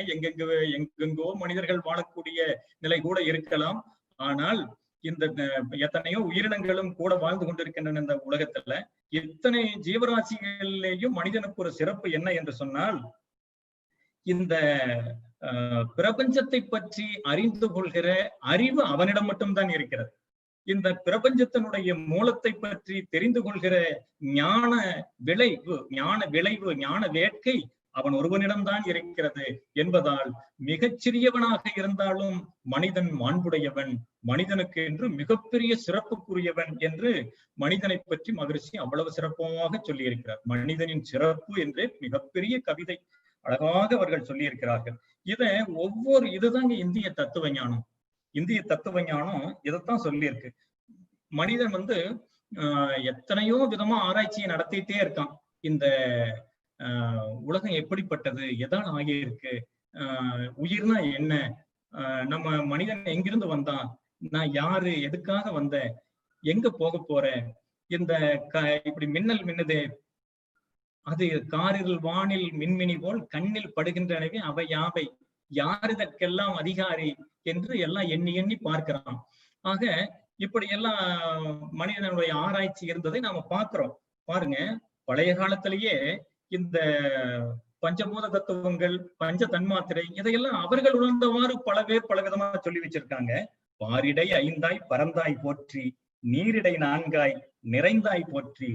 எங்கெங்கோ மனிதர்கள் வாழக்கூடிய நிலை கூட இருக்கலாம். ஆனால் இந்த எத்தனையோ உயிரினங்களும் கூட வாழ்ந்து கொண்டிருக்கின்றன இந்த உலகத்துல. எத்தனை ஜீவராசிகளிலேயும் மனிதனுக்கு ஒரு சிறப்பு என்ன என்று சொன்னால், இந்த பிரபஞ்சத்தை பற்றி அறிந்து கொள்கிற அறிவு அவனிடம் மட்டும்தான் இருக்கிறது. இந்த பிரபஞ்சத்தினுடைய மூலத்தை பற்றி தெரிந்து கொள்கிற ஞான விளைவு, ஞான வேட்கை அவன் ஒருவனிடம்தான் இருக்கிறது என்பதால் மிகச்சிறியவனாக இருந்தாலும் மனிதன் மாண்புடையவன், மனிதனுக்கு என்று மிகப்பெரிய சிறப்புக்குரியவன் என்று மனிதனை பற்றி மகரிஷி அவ்வளவு சிறப்பாக சொல்லி இருக்கிறார். மனிதனின் சிறப்பு என்று மிகப்பெரிய கவிதை அழகாக அவர்கள் சொல்லி இருக்கிறார்கள். இதுதாங்க இந்திய தத்துவ ஞானம். இந்திய தத்துவ ஞானம் இதைத்தான் சொல்லியிருக்கு. மனிதன் எத்தனையோ விதமா ஆராய்ச்சியை நடத்திட்டே இருக்கான். இந்த உலகம் எப்படிப்பட்டது, எதால் ஆகியிருக்கு, உயிர்னா என்ன, நம்ம மனிதன் எங்கிருந்து வந்தான், நான் யாரு, எதுக்காக வந்தேன், எங்க போக போறேன், இந்த இப்படி மின்னல் மின்னுதே, அது காரில் வானில் மின்மினி போல் கண்ணில் படுகின்றனவே அவை யாவை, யார் இதற்கெல்லாம் அதிகாரி என்று எல்லாம் எண்ணி எண்ணி பார்க்கிறான். ஆக இப்படி எல்லாம் மனிதனுடைய ஆராய்ச்சி இருந்ததை நாம பார்க்கிறோம். பாருங்க, பழைய காலத்திலேயே இந்த பஞ்சபூத தத்துவங்கள், பஞ்ச தன்மாத்திரை, இதையெல்லாம் அவர்கள் உணர்ந்தவாறு பல பேர் பல விதமா சொல்லி வச்சிருக்காங்க. பாரிடை 5ஆய் பறந்தாய் போற்றி, நீரிடை 4ஆய் நிறைந்தாய் போற்றி,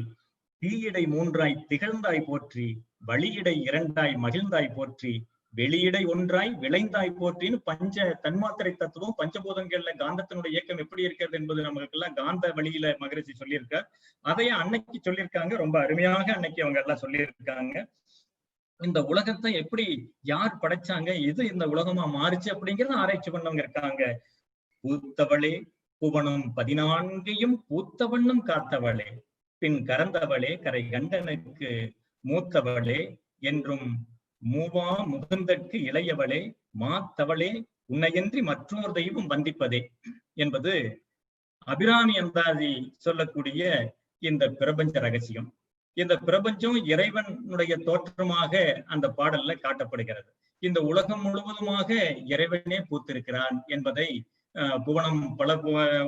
தீயிடை 3ஆய் திகழ்ந்தாய் போற்றி, வழியிடை 2ஆய் மகிழ்ந்தாய் போற்றி, வெளியிடை 1ஆய் விளைந்தாய் போற்றின்னு பஞ்ச தன்மாத்திரை தத்துவம், பஞ்சபூதங்கள்ல காந்தத்தினுடைய இயக்கம் எப்படி இருக்கிறது என்பது நமக்கு எல்லாம் காந்த வழியில மகரிஷி சொல்லியிருக்கார். அதையே அன்னைக்கு சொல்லியிருக்காங்க, ரொம்ப அருமையாக அன்னைக்கு அவங்க எல்லாம் சொல்லியிருக்காங்க. இந்த உலகத்தை எப்படி யார் படைச்சாங்க, எது இந்த உலகமா மாறுச்சு அப்படிங்கறத ஆராய்ச்சி பண்ணவங்க இருக்காங்க. பூத்தவளே புவனும் 14 பூத்த வண்ணம் காத்தவளே, பின் கறந்தவளே கரை கண்டனுக்கு மூத்தவளே, என்றும் மூவா முகுந்தற்கு இளையவளே, மாத்தவளே உன்னையன்றி மற்றொரு தெய்வம் வந்திப்பதே என்பது அபிராமி அந்தாதி சொல்லக்கூடிய இந்த பிரபஞ்ச ரகசியம். இந்த பிரபஞ்சம் இறைவனுடைய தோற்றமாக அந்த பாடல்ல காட்டப்படுகிறது. இந்த உலகம் முழுவதுமாக இறைவனே பூத்திருக்கிறான் என்பதை, புவனம் பல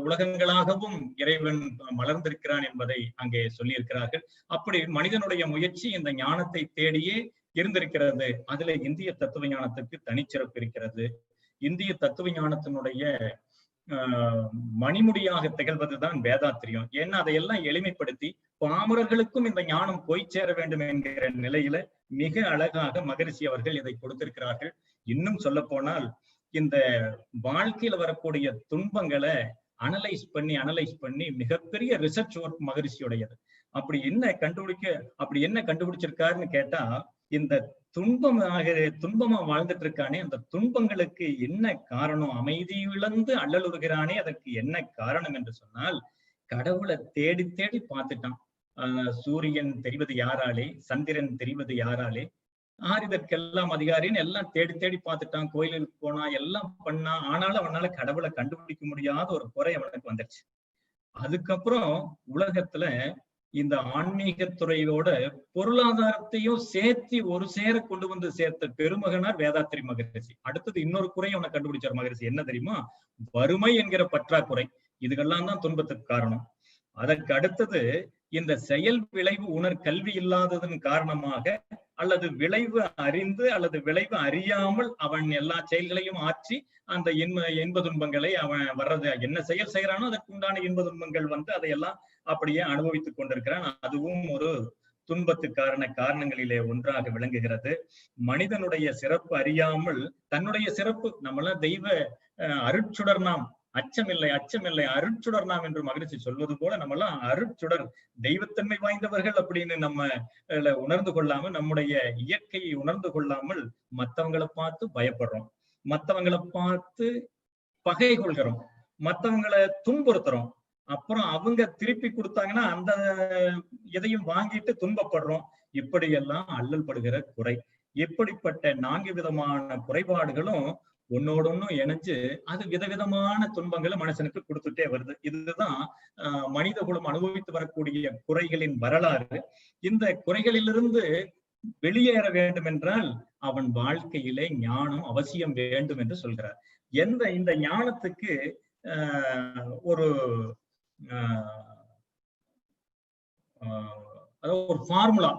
உலகங்களாகவும் இறைவன் மலர்ந்திருக்கிறான் என்பதை அங்கே சொல்லியிருக்கிறார்கள். அப்படி மனிதனுடைய முயற்சி இந்த ஞானத்தை தேடியே இருந்திருக்கிறது. அதுல இந்திய தத்துவ ஞானத்துக்கு தனிச்சிறப்பு இருக்கிறது. இந்திய தத்துவ ஞானத்தினுடைய மணிமுடியாக திகழ்வதுதான் வேதாத்திரியம். ஏன்னா அதையெல்லாம் எளிமைப்படுத்தி பாமரர்களுக்கும் இந்த ஞானம் போய் சேர வேண்டும் என்கிற நிலையில மிக அழகாக மகரிஷி அவர்கள் இதை கொடுத்திருக்கிறார்கள். இன்னும் சொல்ல போனால் இந்த வாழ்க்கையில வரக்கூடிய துன்பங்களை அனலைஸ் பண்ணி மிகப்பெரிய ரிசர்ச் ஒர்க் மகரிஷியுடையது. அப்படி என்ன கண்டுபிடிச்சிருக்காருன்னு கேட்டா, இந்த துன்பமா வாழ்ந்துட்டு இருக்கானே, அந்த துன்பங்களுக்கு என்ன காரணம், அமைதி இழந்து அல்லலுறுகிறானே, அதற்கு என்ன காரணம் என்று சொன்னால், கடவுளை தேடி தேடி பார்த்துட்டான். சூரியன் தெரிவது யாராலே, சந்திரன் தெரிவது யாராலே, ஆரிதற்கெல்லாம் அதிகாரின்னு எல்லாம் தேடி தேடி பார்த்துட்டான். கோயிலுக்கு போனா, எல்லாம் பண்ணா, ஆனாலும் அவனால கடவுளை கண்டுபிடிக்க முடியாத ஒரு குறை அவனுக்கு வந்துருச்சு. அதுக்கப்புறம் உலகத்துல இந்த ஆன்மீகத்துறையோட பொருளாதாரத்தையும் சேர்த்து ஒரு சேர கொண்டு வந்து சேர்த்த பெருமகனார் வேதாத்திரி மகரிஷி. அடுத்தது இன்னொரு குறை அவனை கண்டுபிடிச்சார் மகரிஷி. என்ன தெரியுமா? வறுமை என்கிற பற்றாக்குறை. இதுகெல்லாம் தான் துன்பத்துக்கு காரணம். அதற்கு அடுத்தது இந்த செயல் விளைவு கல்வி இல்லாததன் காரணமாக, அல்லது விளைவு அறிந்து அல்லது விளைவு அறியாமல் அவன் எல்லா செயல்களையும் ஆற்றி அந்த இன்ப துன்பங்களை அவன் வர்றது, என்ன செயல் செய்யறானோ அதற்கு உண்டான இன்ப துன்பங்கள் வந்து அதையெல்லாம் அப்படியே அனுபவித்துக் கொண்டிருக்கிறான். அதுவும் ஒரு துன்பத்துக்கான காரணங்களிலே ஒன்றாக விளங்குகிறது. மனிதனுடைய சிறப்பு அறியாமல் தன்னுடைய சிறப்பு, நம்மளாம் தெய்வ அருட்சுடர் நாம், அச்சமில்லை அருட்சுடர் நாம் என்று மகிழ்ச்சி சொல்வது போல, நம்மளாம் அருட்சுடர் தெய்வத்தன்மை வாய்ந்தவர்கள் அப்படின்னு நம்ம உணர்ந்து கொள்ளாமல், நம்முடைய இயற்கையை உணர்ந்து கொள்ளாமல் மற்றவங்களை பார்த்து பயப்படுறோம், மற்றவங்களை பார்த்து பகை கொள்கிறோம், மற்றவங்களை துன்புறுத்துறோம். அப்புறம் அவங்க திருப்பி கொடுத்தாங்கன்னா அந்த எதையும் வாங்கிட்டு துன்பப்படுறோம். இப்படியெல்லாம் அல்லல் படுகிற குறை. இப்படிப்பட்ட 4 விதமான குறைபாடுகளும் ஒன்னோடொன்னும் இணைஞ்சு அது விதவிதமான துன்பங்களை மனுஷனுக்கு கொடுத்துட்டே வருது. இதுதான் மனித குலம் அனுபவித்து வரக்கூடிய குறைகளின் வரலாறு. இந்த குறைகளிலிருந்து வெளியேற வேண்டும் என்றால் அவன் வாழ்க்கையிலே ஞானம் அவசியம் வேண்டும் என்று சொல்கிறார். இந்த ஞானத்துக்கு ஒரு ஒரு ஃபார்முலா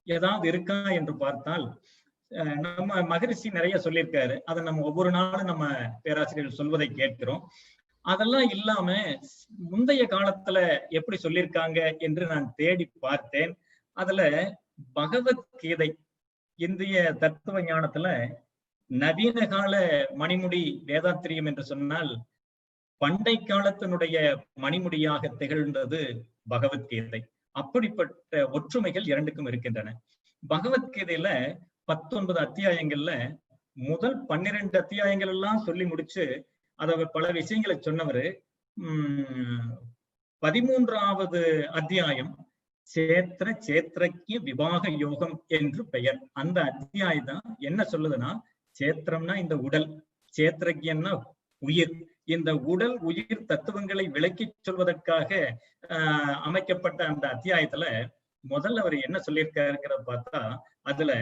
ஏதாவது இருக்கா என்று பார்த்தால், நம்ம மகரிஷி நிறைய சொல்லியிருக்காரு. அதை நம்ம ஒவ்வொரு நாளும் நம்ம பேராசிரியர்கள் சொல்வதை கேட்கிறோம். அதெல்லாம் இல்லாம முந்தைய காலத்துல எப்படி சொல்லியிருக்காங்க என்று நான் தேடி பார்த்தேன். அதுல பகவத்கீதை, இந்திய தத்துவ ஞானத்துல நவீன கால மணிமுடி வேதாத்திரியம் என்று சொன்னால், பண்டை காலத்தினுடைய மணிமுடியாக திகழ்ந்தது பகவத்கீதை. அப்படிப்பட்ட ஒற்றுமைகள் இரண்டுக்கும் இருக்கின்றன. பகவத்கீதையில 19 அத்தியாயங்கள்ல முதல் 12 அத்தியாயங்கள் எல்லாம் சொல்லி முடிச்சு அத பல விஷயங்களை சொன்னவரு 13வது அத்தியாயம் சேத்திரக்கிய விபாக யோகம் என்று பெயர். அந்த அத்தியாயம் தான் என்ன சொல்லுதுன்னா, சேத்திரம்னா இந்த உடல், சேத்திரக்கியன்னா உயிர். இந்த உடல் உயிர் தத்துவங்களை விளக்கி சொல்வதற்காக அமைக்கப்பட்ட அந்த அத்தியாயத்துல முதல்ல அவர் என்ன சொல்லியிருக்காருங்கிற பார்த்தா, அதுல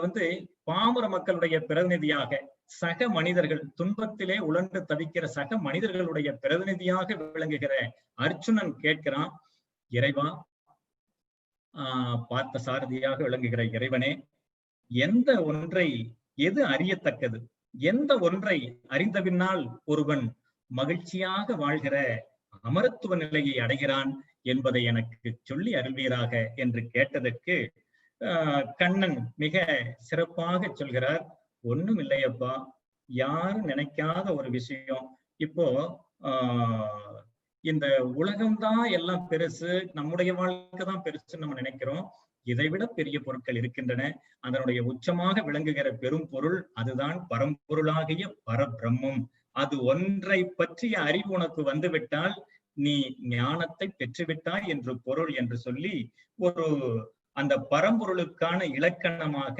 வந்து பாமர மக்களுடைய பிரதிநிதியாக சக மனிதர்கள், துன்பத்திலே உழன்று தவிக்கிற சக மனிதர்களுடைய பிரதிநிதியாக விளங்குகிற அர்ச்சுனன் கேட்கிறான், இறைவா, பார்த்த சாரதியாக விளங்குகிற இறைவனே, எது அறியத்தக்கது, எந்த ஒன்றை அறிந்த பின்னால் ஒருவன் மகிழ்ச்சியாக வாழ்கிற அமரத்துவ நிலையை அடைகிறான் என்பதை எனக்கு சொல்லி அருள்வீராக என்று கேட்டதற்கு கண்ணன் மிக சிறப்பாக சொல்கிறார், ஒண்ணும் இல்லையப்பா, யாரும் நினைக்காத ஒரு விஷயம். இப்போ இந்த உலகம்தான் எல்லாம் பெருசு, நம்முடைய வாழ்க்கை தான் பெருசுன்னு நம்ம நினைக்கிறோம். இதைவிட பெரிய பொருட்கள் இருக்கின்றன. அதனுடைய உச்சமாக விளங்குகிற பெரும் பொருள் அதுதான் பரம்பொருளாகிய பரபிரம்மம். அது ஒன்றை பற்றிய அறிவு உனக்கு வந்துவிட்டால் நீ ஞானத்தை பெற்றுவிட்டாய் என்று பொருள் என்று சொல்லி ஒரு அந்த பரம்பொருளுக்கான இலக்கணமாக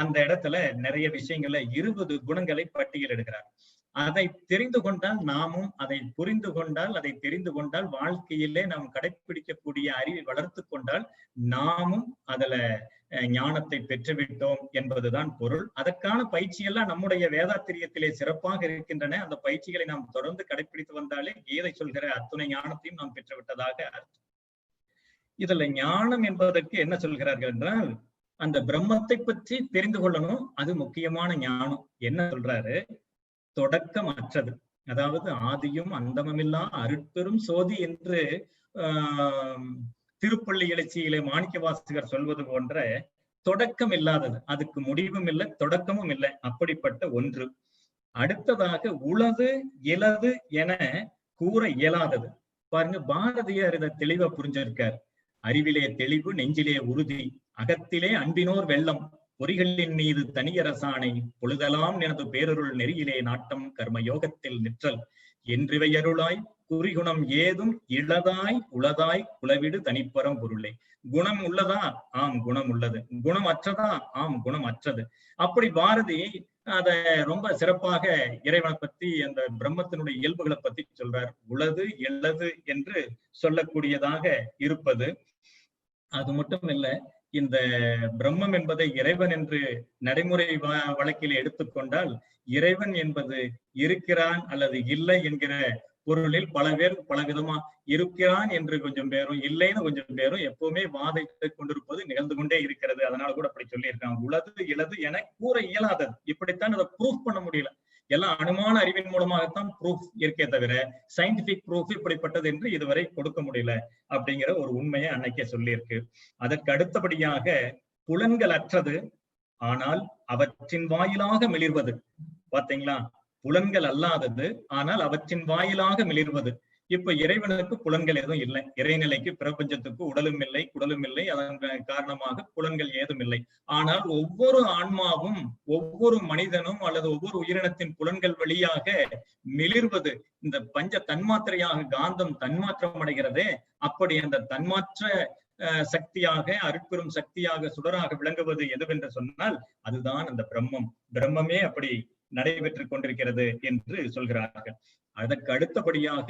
அந்த இடத்துல நிறைய விஷயங்களை 20 குணங்களை பட்டியலிடுகிறார். அதை தெரிந்து கொண்டால் நாமும் அதை புரிந்து கொண்டால் அதை தெரிந்து கொண்டால் வாழ்க்கையிலே நாம் கடைபிடிக்கக்கூடிய அறிவை வளர்த்து கொண்டால் நாமும் அதுல ஞானத்தை பெற்றுவிட்டோம் என்பதுதான் பொருள். அதற்கான பயிற்சியெல்லாம் நம்முடைய வேதாத்திரியத்திலே சிறப்பாக இருக்கின்றன. அந்த பயிற்சிகளை நாம் தொடர்ந்து கடைபிடித்து வந்தாலே கீதை சொல்கிற அத்துணை ஞானத்தையும் நாம் பெற்றுவிட்டதாக அர்த்தம். இதுல ஞானம் என்பதற்கு என்ன சொல்கிறார்கள் என்றால், அந்த பிரம்மத்தை பற்றி தெரிந்து கொள்ளணும், அது முக்கியமான ஞானம். என்ன சொல்றாரு? தொடக்கம் அற்றது, அதாவது ஆதியும் அந்தமமில்லா அருட்பெரும் சோதி என்று திருப்பள்ளி எழுச்சியிலே மாணிக்க வாசகர் சொல்வது போன்ற தொடக்கம் இல்லாதது, அதுக்கு முடிவும் இல்லை தொடக்கமும் இல்லை, அப்படிப்பட்ட ஒன்று. அடுத்ததாக உளது இலது என கூற இயலாதது. பாருங்க, பாரதியார் இதை தெளிவா புரிஞ்சிருக்கார். அறிவிலே தெளிவு, நெஞ்சிலே உறுதி, அகத்திலே அன்பினோர் வெள்ளம், பொறிகளின் மீது தனியரசானை, பொழுதலாம் எனது பேரருள் நெறியிலே நாட்டம், கர்மயோகத்தில் நிற்றல், என்றிவையருளாய் குறிகுணம் ஏதும் இளதாய் உளதாய் குலவிடு தனிப்பரம் பொருளே. குணம் உள்ளதா? ஆம் குணம் உள்ளது. குணம் அற்றதா? ஆம் குணம் அற்றது. அப்படி பாரதி அத ரொம்ப சிறப்பாக இறைவனை பத்தி, அந்த பிரம்மத்தினுடைய இயல்புகளை பத்தி சொல்றார். உளது இளது என்று சொல்லக்கூடியதாக இருப்பது. அது மட்டும் இல்ல, இந்த பிரம்மம் என்பதை இறைவன் என்று நடைமுறை வழக்கில் எடுத்துக்கொண்டால், இறைவன் என்பது இருக்கிறான் அல்லது இல்லை என்கிற பொருளில் பல பேர் பல விதமா இருக்கிறான் என்று கொஞ்சம் பேரும், இல்லைன்னு கொஞ்சம் பேரும் எப்பவுமே வாதிட்டுக் கொண்டிருப்பது நிகழ்ந்து கொண்டே இருக்கிறது. அதனால கூட அப்படி சொல்லியிருக்காங்க. உளது இலது என கூற இயலாதது. இப்படித்தான் அதை ப்ரூஃப் பண்ண முடியல. எல்லாம் அனுமான அறிவின் மூலமாகத்தான் ப்ரூஃப் இருக்கே தவிர சயின்டிபிக் ப்ரூஃப் இப்படிப்பட்டது என்று இதுவரை கொடுக்க முடியல அப்படிங்கிற ஒரு உண்மையை அன்னைக்கே சொல்லியிருக்கு. அதற்கு அடுத்தபடியாக புலன்கள் அற்றது, ஆனால் அவற்றின் வாயிலாக மிளிர்வது. பாத்தீங்களா? புலன்கள் அல்லாதது, ஆனால் அவற்றின் வாயிலாக மிளிர்வது. இப்ப இறைவனுக்கு புலன்கள் எதுவும் இல்லை. இறைநிலைக்கு பிரபஞ்சத்துக்கு உடலும் இல்லை, குடலும் இல்லை. அதன் காரணமாக புலன்கள் ஏதும் இல்லை. ஆனால் ஒவ்வொரு ஆன்மாவும், ஒவ்வொரு மனிதனும் அல்லது ஒவ்வொரு உயிரினத்தின் புலன்கள் வழியாக மிளிர்வது, இந்த பஞ்ச தன்மாத்திரையாக காந்தம் தன்மாற்றம் அடைகிறதே, அப்படி அந்த தன்மாற்ற சக்தியாக, அருட்பெரும் சக்தியாக, சுடராக விளங்குவது எதுவென்று சொன்னால் அதுதான் அந்த பிரம்மம். பிரம்மமே அப்படி நடைபெற்றுக் கொண்டிருக்கிறது என்று சொல்கிறார்கள். அதற்கு அடுத்தபடியாக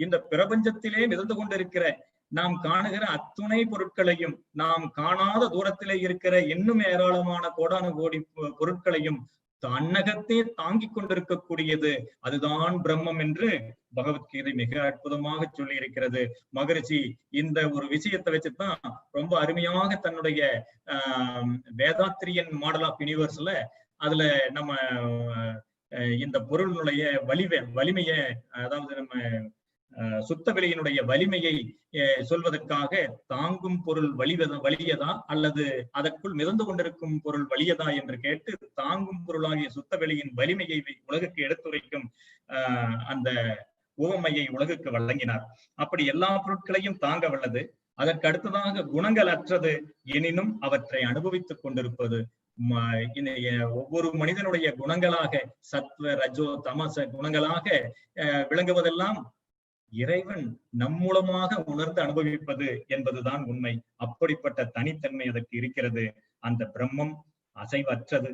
இந்த பிரபஞ்சத்திலே மிதந்து கொண்டிருக்கிற நாம் காணுகிற அத்துணை பொருட்களையும், நாம் காணாத தூரத்திலே இருக்கிற இன்னும் ஏராளமான கோடான கோடி பொருட்களையும் தன்னகத்தே தாங்கிக் கொண்டிருக்கக்கூடியது அதுதான் பிரம்மம் என்று பகவத்கீதை மிக அற்புதமாக சொல்லி இருக்கிறது. மகரிஷி இந்த ஒரு விஷயத்தை வச்சுதான் ரொம்ப அருமையாக தன்னுடைய வேதாத்திரியன் மாடல் ஆஃப் யூனிவர்ஸ்ல அதுல நம்ம இந்த பொருளினுடைய வலிமையை, அதாவது நம்ம சுத்த வெளியினுடைய வலிமையை சொல்வதற்காக தாங்கும் பொருள் வலியதா அல்லது அதற்குள் மிதந்து கொண்டிருக்கும் பொருள் வலியதா என்று கேட்டு தாங்கும் பொருளாகிய சுத்த வெளியின் வலிமையை உலகுக்கு எடுத்துரைக்கும் அந்த உவமையை உலகுக்கு வழங்கினார். அப்படி எல்லா பொருட்களையும் தாங்க வல்லது. அதற்கு அடுத்ததாக குணங்கள் அற்றது, எனினும் அவற்றை அனுபவித்துக் கொண்டிருப்பது. ஒவ்வொரு மனிதனுடைய குணங்களாக சத்வ ரஜோ தமச குணங்களாக விளங்குவதெல்லாம் இறைவன் நம் மூலமாக உணர்ந்து அனுபவிப்பது என்பதுதான் உண்மை. அப்படிப்பட்ட தனித்தன்மை அதற்கு இருக்கிறது. அந்த பிரம்மம் அசைவற்றது,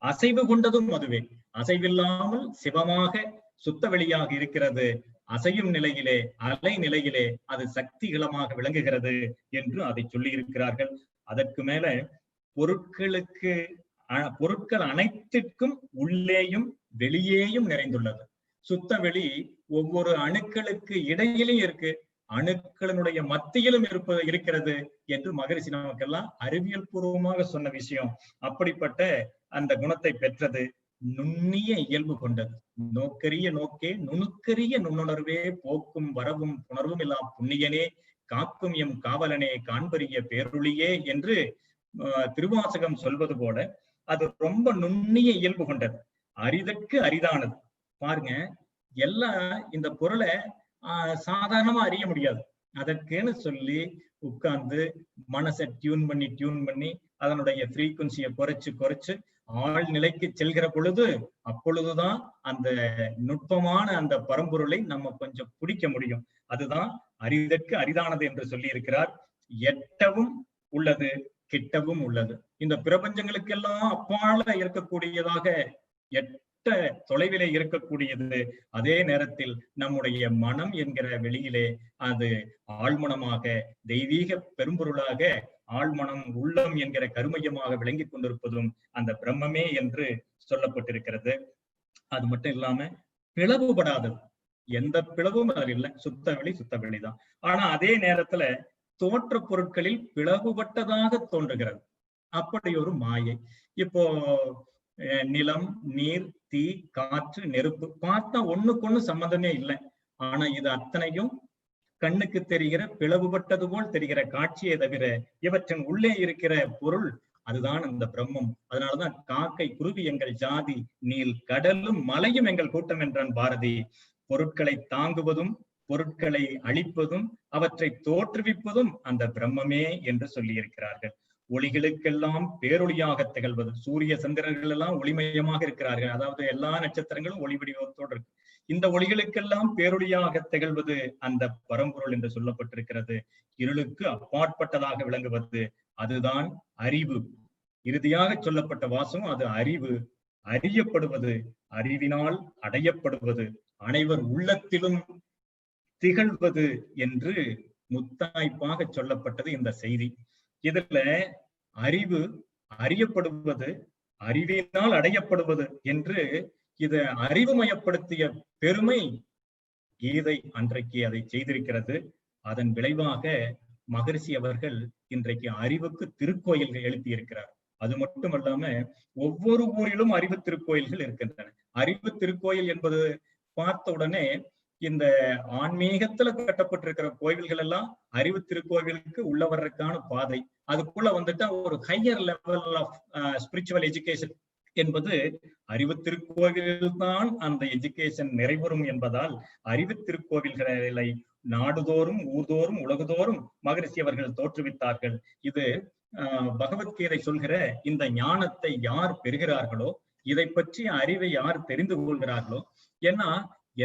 அசைவு கொண்டதும் அதுவே. அசைவில்லாமல் சிவமாக சுத்த வெளியாக இருக்கிறது. அசையும் நிலையிலே, அலை நிலையிலே அது சக்திகளமாக விளங்குகிறது என்று அதை சொல்லி இருக்கிறார்கள். அதற்கு மேல பொருட்கள் அனைத்திற்கும் உள்ளேயும் வெளியேயும் நிறைந்துள்ளது. சுத்த வெளி ஒவ்வொரு அணுக்களுக்கு இடையிலும் இருக்கு, அணுக்களினுடைய மத்தியிலும் இருக்கிறது என்று மகரிஷி நமக்கெல்லாம் அறிவியல் பூர்வமாக சொன்ன விஷயம். அப்படிப்பட்ட அந்த குணத்தை பெற்றது. நுண்ணிய இயல்பு கொண்டது. நோக்கரிய நோக்கே நுணுக்கரிய நுண்ணுணர்வே போக்கும் வரவும் புணர்வும் இல்லா புண்ணியனே காக்கும் எம் காவலனே காண்பரிய பேருளியே என்று திருவாசகம் சொல்வது போல அது ரொம்ப நுண்ணிய இயல்பு கொண்டது, அரிதற்கு அரிதானது. பாருங்க, எல்லாம் இந்த பொருளை சாதாரணமா அறிய முடியாது. அதற்குன்னு சொல்லி உட்கார்ந்து மனசை டியூன் பண்ணி அதனுடைய ஃப்ரீக்குவன்சியை குறைச்சு குறைச்சு ஆழ்நிலைக்கு செல்கிற பொழுது அப்பொழுதுதான் அந்த நுட்பமான அந்த பரம்பொருளை நம்ம கொஞ்சம் பிடிக்க முடியும். அதுதான் அரிதற்கு அரிதானது என்று சொல்லி இருக்கிறார். எட்டவும் உள்ளது, கிட்டவும் உள்ளது. இந்த பிரபஞ்சங்களுக்கெல்லாம் அப்பால இருக்கக்கூடியதாக எட்ட தொலைவிலே இருக்கக்கூடியது. அதே நேரத்தில் நம்முடைய மனம் என்கிற வெளியிலே அது ஆழ்மனமாக, தெய்வீக பெரும்பொருளாக, ஆழ்மனம் உள்ளம் என்கிற கருமையமாக விளங்கி கொண்டிருப்பதும் அந்த பிரம்மமே என்று சொல்லப்பட்டிருக்கிறது. அது மட்டும் இல்லாம பிளவுபடாதது, எந்த பிளவும் அதில் இல்லை. சுத்த வெளி சுத்த வெளிதான். ஆனா அதே நேரத்துல தோற்ற பொருட்களில் பிளவுபட்டதாக தோன்றுகிறது. அப்படி ஒரு மாயை. இப்போ நிலம், நீர், தீ, காற்று, நெருப்பு பார்த்தா ஒண்ணுக்கு சம்பந்தமே இல்லை. ஆனா இது அத்தனையும் கண்ணுக்கு தெரிகிற பிளவுபட்டது போல் தெரிகிற காட்சியை தவிர இவற்றின் உள்ளே இருக்கிற பொருள் அதுதான் அந்த பிரம்மம். அதனாலதான் காக்கை குருவி எங்கள் ஜாதி, நீல் கடலும் மலையும் எங்கள் கூட்டம் என்றான் பாரதி. பொருட்களை தாங்குவதும் பொருட்களை அழிப்பதும் அவற்றை தோற்றுவிப்பதும் அந்த பிரம்மமே என்று சொல்லி இருக்கிறார்கள். ஒளிகளுக்கெல்லாம் பேரொளியாக திகழ்வது. சூரிய சந்திரர்கள் எல்லாம் ஒளிமயமாக இருக்கிறார்கள். அதாவது எல்லா நட்சத்திரங்களும் ஒளி வடிவத்தோடு இருக்கு. இந்த ஒளிகளுக்கெல்லாம் பேரொளியாக திகழ்வது அந்த பரம்பொருள் என்று சொல்லப்பட்டிருக்கிறது. இருளுக்கு அப்பாற்பட்டதாக விளங்குவது அதுதான் அறிவு. இறுதியாக சொல்லப்பட்ட வாசம் அது அறிவு. அறியப்படுவது, அறிவினால் அடையப்படுவது, அனைவர் உள்ளத்திலும் திகழ்வது என்று முத்தாய்ப்பாக சொல்லப்பட்டது இந்த செய்தி. இதுல அறிவு, அறியப்படுவது, அறிவினால் அடையப்படுவது என்று இதை அறிவுமயப்படுத்திய பெருமை கீதை அன்றைக்கு அதை செய்திருக்கிறது. அதன் விளைவாக மகரிஷி அவர்கள் இன்றைக்கு அறிவுக்கு திருக்கோயில்கள் எழுப்பியிருக்கிறார். அது மட்டுமல்லாம ஒவ்வொரு ஊரிலும் அறிவு திருக்கோயில்கள் இருக்கின்றன. அறிவு திருக்கோயில் என்பது பார்த்த உடனே இந்த ஆன்மீகத்துல கட்டப்பட்டிருக்கிற கோயில்கள் எல்லாம் அறிவு திருக்கோவிலுக்கு உள்ள வர்றதுக்கான பாதை. அதுக்குள்ள வந்துட்டா ஒரு higher level of spiritual education என்பது அறிவு திருக்கோவிலில் தான் அந்த எஜுகேஷன் நிறைவுறும் என்பதால் அறிவு திருக்கோவில்களை நாடுதோறும், ஊர்தோறும், உலகுதோறும் மகரிஷி அவர்கள் தோற்றுவித்தார்கள். இது பகவத்கீதை சொல்கிற இந்த ஞானத்தை யார் பெறுகிறார்களோ, இதை பற்றிய அறிவை யார் தெரிந்து கொள்கிறார்களோ, ஏன்னா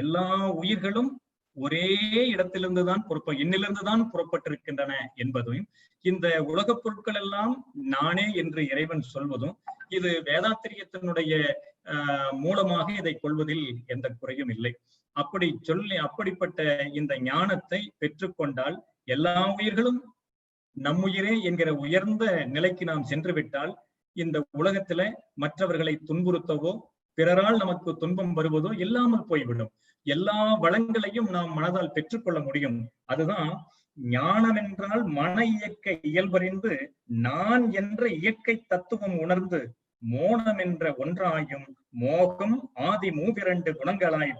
எல்லா உயிர்களும் ஒரே இடத்திலிருந்து தான் என்னிலிருந்து தான் புறப்பட்டிருக்கின்றன என்பதையும், இந்த உலகப் பொருட்கள் எல்லாம் நானே என்று இறைவன் சொல்வதும், இது வேதாத்திரியத்தினுடைய மூலமாக இதை கொள்வதில் எந்த குறையும் இல்லை. அப்படிப்பட்ட இந்த ஞானத்தை பெற்றுக்கொண்டால் எல்லா உயிர்களும் நம்முயிரே என்கிற உயர்ந்த நிலைக்கு நாம் சென்று விட்டால் இந்த உலகத்துல மற்றவர்களை துன்புறுத்தவோ பிறரால் நமக்கு துன்பம் வருவதோ இல்லாமல் போய்விடும். எல்லா வளங்களையும் நாம் மனதால் பெற்றுக்கொள்ள முடியும். அதுதான் ஞானம் என்றால் மன இயக்க இயல்பறிந்து நான் என்ற இயற்கை தத்துவம் உணர்ந்து மோனம் என்ற ஒன்றாயும் மோகம் ஆதி மூவிரண்டு குணங்களாய்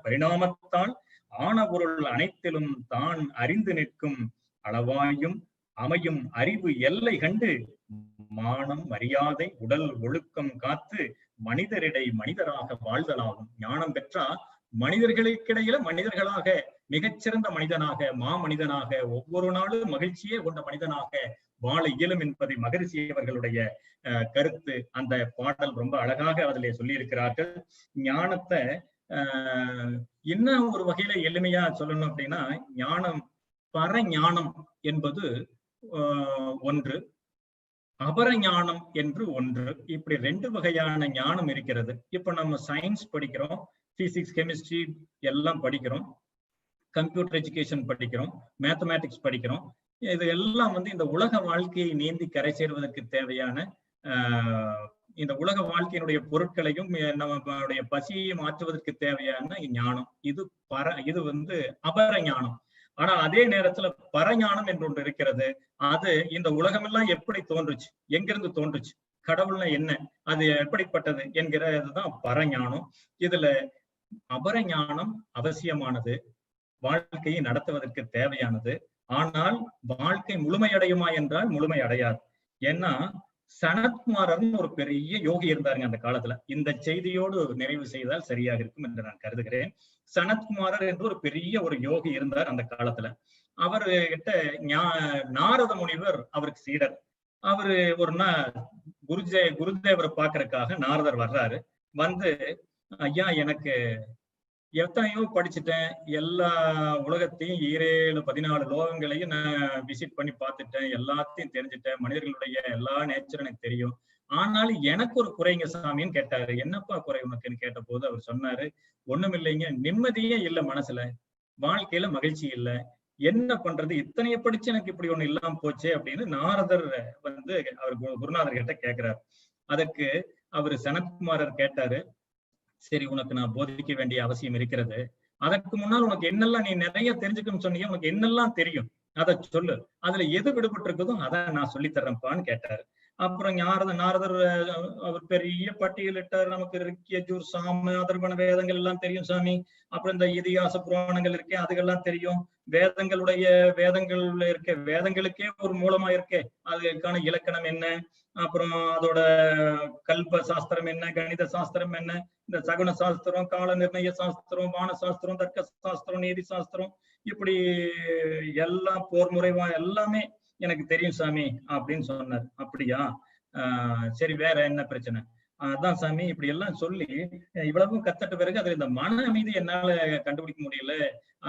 பரிணாமத்தால் ஆன பொருள் அனைத்திலும் தான் அறிந்து நிற்கும் அளவாயும் அமையும் அறிவு எல்லை கண்டு மானம், மரியாதை, உடல் ஒழுக்கம் காத்து மனிதரிடை மனிதராக வாழ்தலாகும். ஞானம் பெற்றா மனிதர்களுக்கிடையில மனிதர்களாக மிகச்சிறந்த மனிதனாக, மாமனிதனாக, ஒவ்வொரு நாளும் மகிழ்ச்சியே கொண்ட மனிதனாக வாழ இயலும் என்பதை மகரிஷி அவர்களுடைய கருத்து. அந்த பாடல் ரொம்ப அழகாக அதிலே சொல்லி இருக்கிறார்கள். ஞானத்தை இன்னும் ஒரு வகையில எளிமையா சொல்லணும் அப்படின்னா, ஞானம் பரஞானம் என்பது ஒன்று, அபரஞானம் என்று ஒன்று. இப்படி ரெண்டு வகையான ஞானம் இருக்கிறது. இப்ப நம்ம சயின்ஸ் படிக்கிறோம், பிசிக்ஸ், கெமிஸ்ட்ரி எல்லாம் படிக்கிறோம், கம்ப்யூட்டர் எஜுகேஷன் படிக்கிறோம், மேத்தமேட்டிக்ஸ் படிக்கிறோம். இது எல்லாம் இந்த உலக வாழ்க்கையை நீந்தி கரை சேருவதற்கு தேவையான இந்த உலக வாழ்க்கையினுடைய பொருட்களையும் நம்மளுடைய பசியை மாற்றுவதற்கு தேவையான ஞானம். இது அபர ஞானம். ஆனா அதே நேரத்துல பரஞானம் என்று ஒன்று இருக்கிறது. அது இந்த உலகமெல்லாம் எப்படி தோன்றுச்சு, எங்கிருந்து தோன்றுச்சு, கடவுள்னா என்ன, அது எப்படிப்பட்டது என்கிறதுதான் பரஞானம். இதுல அபரஞானம் அவசியமானது, வாழ்க்கையை நடத்துவதற்கு தேவையானது. ஆனால் வாழ்க்கை முழுமையடையுமா என்றால் முழுமை அடையாது. ஏன்னா சனத்குமாரர்னு ஒரு பெரிய யோகி இருந்தாருங்க அந்த காலத்துல. இந்த செய்தியோடு நிறைவு செய்தால் சரியாக இருக்கும் என்று நான் கருதுகிறேன். சனத்குமாரர் என்று ஒரு பெரிய ஒரு யோகி இருந்தார் அந்த காலத்துல. அவர்கிட்ட நாரத முனிவர் அவருக்கு சீடர். அவரு ஒரு நாள் குருதேவரை பாக்குறதுக்காக நாரதர் வர்றாரு. வந்து, ஐயா எனக்கு எத்தனையோ படிச்சுட்டேன், எல்லா உலகத்தையும் 14 லோகங்களையும் நான் விசிட் பண்ணி பார்த்துட்டேன், எல்லாத்தையும் தெரிஞ்சுட்டேன், மனிதர்களுடைய எல்லா நேச்சரும் எனக்கு தெரியும். ஆனாலும் எனக்கு ஒரு குறைங்க சாமின்னு கேட்டாரு. என்னப்பா குறை உனக்குன்னு கேட்ட போது அவர் சொன்னாரு, ஒண்ணும் இல்லைங்க, நிம்மதியே இல்ல மனசுல, வாழ்க்கையில மகிழ்ச்சி இல்ல, என்ன பண்றது, இத்தனைய படிச்சு எனக்கு இப்படி ஒண்ணு இல்லாம போச்சே அப்படின்னு நாரதர் வந்து அவர் குருநாதர் கிட்ட கேட்கிறார். அதற்கு அவரு சனத்குமாரர் கேட்டாரு, சரி உனக்கு நான் போதிக்க வேண்டிய அவசியம் இருக்கிறது, அதற்கு முன்னால் உனக்கு என்னெல்லாம் நீ நிறைய தெரிஞ்சுக்கணும்னு சொன்னீங்க, உனக்கு என்னெல்லாம் தெரியும் அதை சொல்லு, அதுல எது விடுபட்டு இருக்குதோ அதை நான் சொல்லி தர்றேன்ப்பான்னு கேட்டாரு. அப்புறம் நாரதர் அவர் பெரிய பட்டியலிட்டார். நமக்கு ரிக் யஜுர் சாம அதர்வண வேதங்கள் எல்லாம் தெரியும் சாமி, அப்புறம் இந்த இதிகாச புராணங்கள் இருக்கே அதுக்கெல்லாம் தெரியும், வேதங்கள்ல இருக்க வேதங்களுக்கே ஒரு மூலமா இருக்கே அதுக்கான இலக்கணம் என்ன, அப்புறம் அதோட கல்ப சாஸ்திரம் என்ன, கணித சாஸ்திரம் என்ன, இந்த சகுன சாஸ்திரம், கால நிர்ணய சாஸ்திரம், வான சாஸ்திரம், தர்க்க சாஸ்திரம், நீதி சாஸ்திரம், இப்படி எல்லா போர் முறைவா எல்லாமே எனக்கு தெரியும் சாமி அப்படின்னு சொன்னார். அப்படியா, சரி வேற என்ன பிரச்சனை, அதான் சாமி இப்படி எல்லாம் சொல்லி இவ்வளவும் கத்துட்ட பிறகு அதுல இந்த மன அமைதி என்னால கண்டுபிடிக்க முடியல,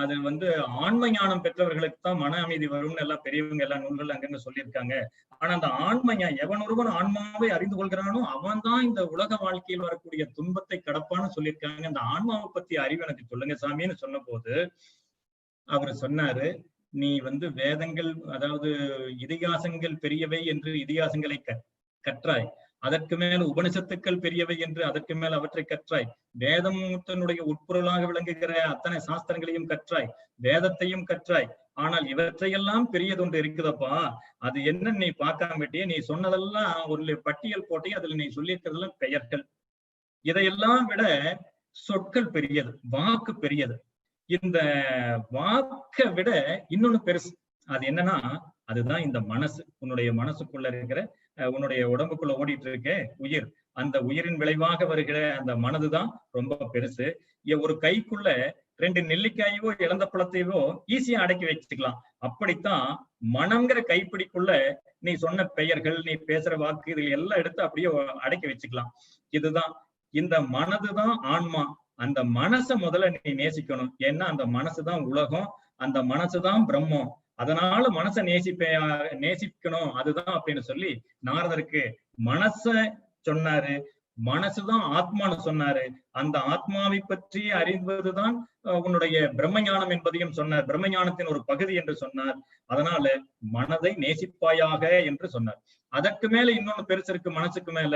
அது வந்து ஆன்ம ஞானம் பெற்றவர்களுக்கு தான் மன அமைதி வரும்னு எல்லாம் பெரியவங்க எல்லா நூல்கள் அங்கங்க சொல்லியிருக்காங்க. ஆனா அந்த ஆன்ம எவன் ஒருவன் ஆன்மாவை அறிந்து கொள்கிறானோ அவன் தான் இந்த உலக வாழ்க்கையில் வரக்கூடிய துன்பத்தை கடப்பான்னு சொல்லியிருக்காங்க. அந்த ஆன்மாவை பத்தி அறிவு எனக்கு சொல்லுங்க சாமின்னு சொன்ன போது அவர் சொன்னாரு, நீ வந்து வேதங்கள், அதாவது இதிகாசங்கள் பெரியவை என்று இதிகாசங்களை கற்றாய், அதற்கு மேல் உபனிஷத்துக்கள் பெரியவை என்று அதற்கு மேல் அவற்றை கற்றாய், வேதத்தினுடைய உட்பொருளாக விளங்குகிற அத்தனை சாஸ்திரங்களையும் கற்றாய், வேதத்தையும் கற்றாய், ஆனால் இவற்றையெல்லாம் பெரியதொன்று இருக்குதப்பா, அது என்ன நீ பார்க்காம விட்டியே, நீ சொன்னதெல்லாம் ஒரு பட்டியல் போட்டே அதுல நீ சொல்லியிருக்கிறதெல்லாம் பெயர்கள், இதையெல்லாம் விட சொற்கள் பெரியது, வாக்கு பெரியது, இந்த வாக்கை விட இன்னொன்னு பெருசு, அது என்னன்னா அதுதான் இந்த மனசு, உன்னுடைய மனசுக்குள்ள இருக்கிற உன்னுடைய உடம்புக்குள்ள ஓடிட்டு இருக்க உயிர், அந்த உயிரின் விளைவாக வருகிற அந்த மனதுதான் ரொம்ப பெருசு. ஒரு கைக்குள்ள 2 நெல்லிக்காயோ இழந்த பழத்தையோ ஈஸியா அடக்கி வச்சுக்கலாம், அப்படித்தான் மனம்ங்கிற கைப்பிடிக்குள்ள நீ சொன்ன பெயர்கள், நீ பேசுற வாக்கு, இது எல்லாம் எடுத்து அப்படியே அடக்கி வச்சுக்கலாம். இதுதான் இந்த மனதுதான் ஆன்மா. அந்த மனசை முதல்ல நீ நேசிக்கணும், ஏன்னா அந்த மனசுதான் உலகம், அந்த மனசுதான் பிரம்மம், அதனால மனசை நேசிக்கணும் அதுதான் அப்படின்னு சொல்லி நாரதருக்கு மனச சொன்னாரு. மனசுதான் ஆத்மான்னு சொன்னாரு. அந்த ஆத்மாவை பற்றி அறிவதுதான் உன்னுடைய பிரம்மஞானம் என்பதையும் சொன்னார், பிரம்மஞானத்தின் ஒரு பகுதி என்று சொன்னார். அதனால மனதை நேசிப்பாயாக என்று சொன்னார். அதற்கு மேல இன்னொன்னு பெருசு இருக்கு மனசுக்கு மேல,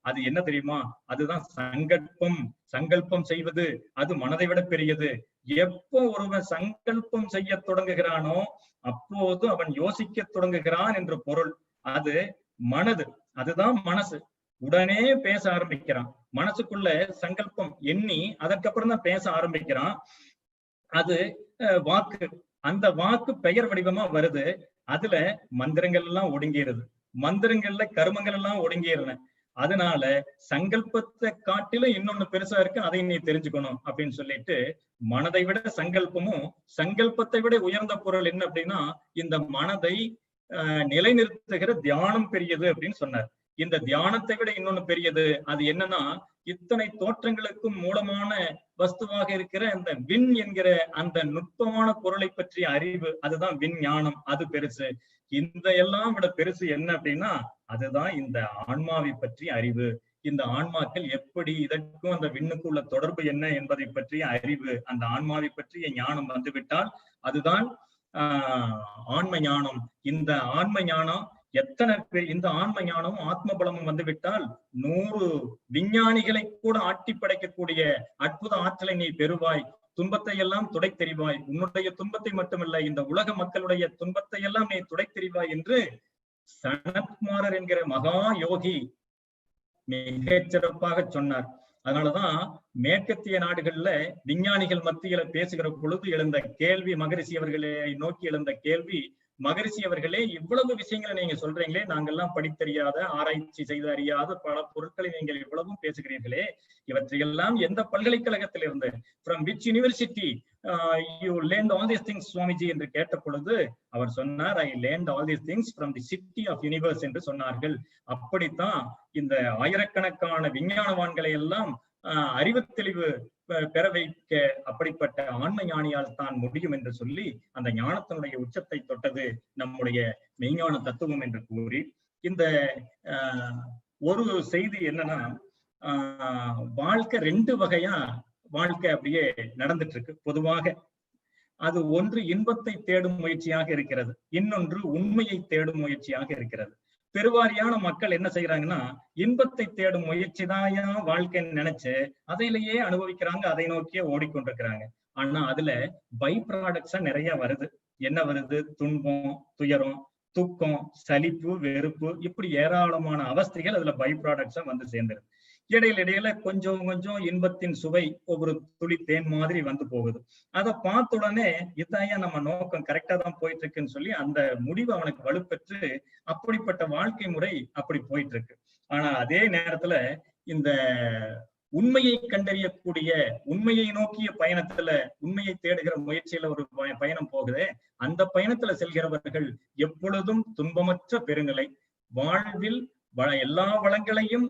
அது என்ன தெரியுமா, அதுதான் சங்கல்பம் செய்வது, அது மனதை விட பெரியது. எப்போ ஒருவன் சங்கல்பம் செய்ய தொடங்குகிறானோ அப்போது அவன் யோசிக்க தொடங்குகிறான் என்று பொருள். அது மனது, அதுதான் மனசு. உடனே பேச ஆரம்பிக்கிறான், மனசுக்குள்ள சங்கல்பம் எண்ணி அதற்கப்புறம் தான் பேச ஆரம்பிக்கிறான். அது வாக்கு, அந்த வாக்கு பெயர் வடிவமா வருது, அதுல மந்திரங்கள் எல்லாம் ஒடுங்கிடுது, மந்திரங்கள்ல கர்மங்கள் எல்லாம் ஒடுங்கிடுன. அதனால சங்கல்பத்தை காட்டிலும் இன்னொன்னு பெருசா இருக்கு, அதை நீ தெரிஞ்சுக்கணும் அப்படின்னு சொல்லிட்டு, மனதை விட சங்கல்பமும், சங்கல்பத்தை விட உயர்ந்த பொருள் என்ன அப்படின்னா இந்த மனதை நிலைநிறுத்துகிற தியானம் பெரியது அப்படின்னு சொன்னார். இந்த தியானத்தை விட இன்னொன்னு பெரியது, அது என்னன்னா இத்தனை தோற்றங்களுக்கும் மூலமான வஸ்துவாக இருக்கிற அந்த விண் என்கிற அந்த நுட்பமான பொருளை பற்றிய அறிவு, அதுதான் விஞ்ஞானம், அது பெருசு. இந்த எல்லாம் விட பெருசு என்ன அப்படின்னா அதுதான் இந்த ஆன்மாவை பற்றிய அறிவு. இந்த ஆன்மாக்கள் எப்படி, இதற்கும் அந்த விண்ணுக்கும் உள்ள தொடர்பு என்ன என்பதை பற்றிய அறிவு, அந்த ஆன்மாவை பற்றிய ஞானம் வந்துவிட்டால் அதுதான் ஆன்ம ஞானம். இந்த ஆன்ம ஞானம் எத்தனை பேர், இந்த ஆன்ம ஞானமும் ஆத்ம பலமும் வந்துவிட்டால் 100 விஞ்ஞானிகளை கூட ஆட்டி படைக்கக்கூடிய அற்புத ஆற்றலை நீ பெறுவாய். துன்பத்தை எல்லாம் துடை தெரிவாய், உன்னுடைய துன்பத்தை மட்டுமல்ல இந்த உலக மக்களுடைய துன்பத்தை எல்லாம் நீ துடை தெரிவாய் என்று சனத்குமாரர் என்கிற மகா யோகி மிகச் சிறப்பாக சொன்னார். அதனாலதான் மேற்கத்திய நாடுகள்ல விஞ்ஞானிகள் மத்தியில பேசுகிற பொழுது எழுந்த கேள்வி, மகரிஷி அவர்களை நோக்கி எழுந்த கேள்வி, மகரிஷி அவர்களே, இவ்வளவு விஷயங்களை நீங்க சொல்றீங்களே, நாங்கெல்லாம் படித்தறியாத, ஆராய்ச்சி செய்து அறியாத பல பொருட்களை நீங்கள் இவ்வளவும் பேசுகிறீர்களே, இவற்றையெல்லாம் எந்த பல்கலைக்கழகத்தில் இருந்து, from which university you learned all these things Swamiji என்று கேட்ட பொழுது அவர் சொன்னார், I learned all these things from the city of universe என்று சொன்னார்கள். அப்படித்தான் இந்த ஆயிரக்கணக்கான விஞ்ஞானவான்களை எல்லாம் அறிவு தெளிவு பெற வைக்க அப்படிப்பட்ட ஆன்ம ஞானியால் தான் முடியும் என்று சொல்லி அந்த ஞானத்தினுடைய உச்சத்தை தொட்டது நம்முடைய மெய்ஞான தத்துவம் என்று கூறி, இந்த ஒரு செய்தி என்னன்னா, வாழ்க்கை ரெண்டு வகையா வாழ்க்கை அப்படியே நடந்துட்டு இருக்கு பொதுவாக. அது ஒன்று இன்பத்தை தேடும் முயற்சியாக இருக்கிறது, இன்னொன்று உண்மையை தேடும் முயற்சியாக இருக்கிறது. பெருவாரியான மக்கள் என்ன செய்யறாங்கன்னா, இன்பத்தை தேடும் முயற்சி தான் வாழ்க்கைன்னு நினைச்சு அதையிலேயே அனுபவிக்கிறாங்க, அதை நோக்கியே ஓடிக்கொண்டிருக்கிறாங்க. ஆனா அதுல பை ப்ராடக்ட்ஸா நிறைய வருது. என்ன வருது? துன்பம், துயரம், தூக்கம், சலிப்பு, வெறுப்பு, இப்படி ஏராளமான அவஸ்தைகள் அதுல பை ப்ராடக்ட்ஸா வந்து சேர்ந்துருது. இடையில கொஞ்சம் கொஞ்சம் இன்பத்தின் சுவை ஒவ்வொரு துளி தேன் மாதிரி வந்து போகுது. அதை பார்த்த உடனே இதாயா நம்ம நோக்கம் கரெக்டா தான் போயிட்டு இருக்குன்னு சொல்லி அந்த முடிவு அவனுக்கு வலுப்பெற்று அப்படிப்பட்ட வாழ்க்கை முறை அப்படி போயிட்டு இருக்கு. ஆனா அதே நேரத்துல இந்த உண்மையை கண்டறியக்கூடிய, உண்மையை நோக்கிய பயணத்துல, உண்மையை தேடுகிற முயற்சியில ஒரு பயணம் போகுது. அந்த பயணத்துல செல்கிறவர்கள் எப்பொழுதும் துன்பமற்ற பெருநிலை, வாழ்வில் எல்லா வளங்களையும்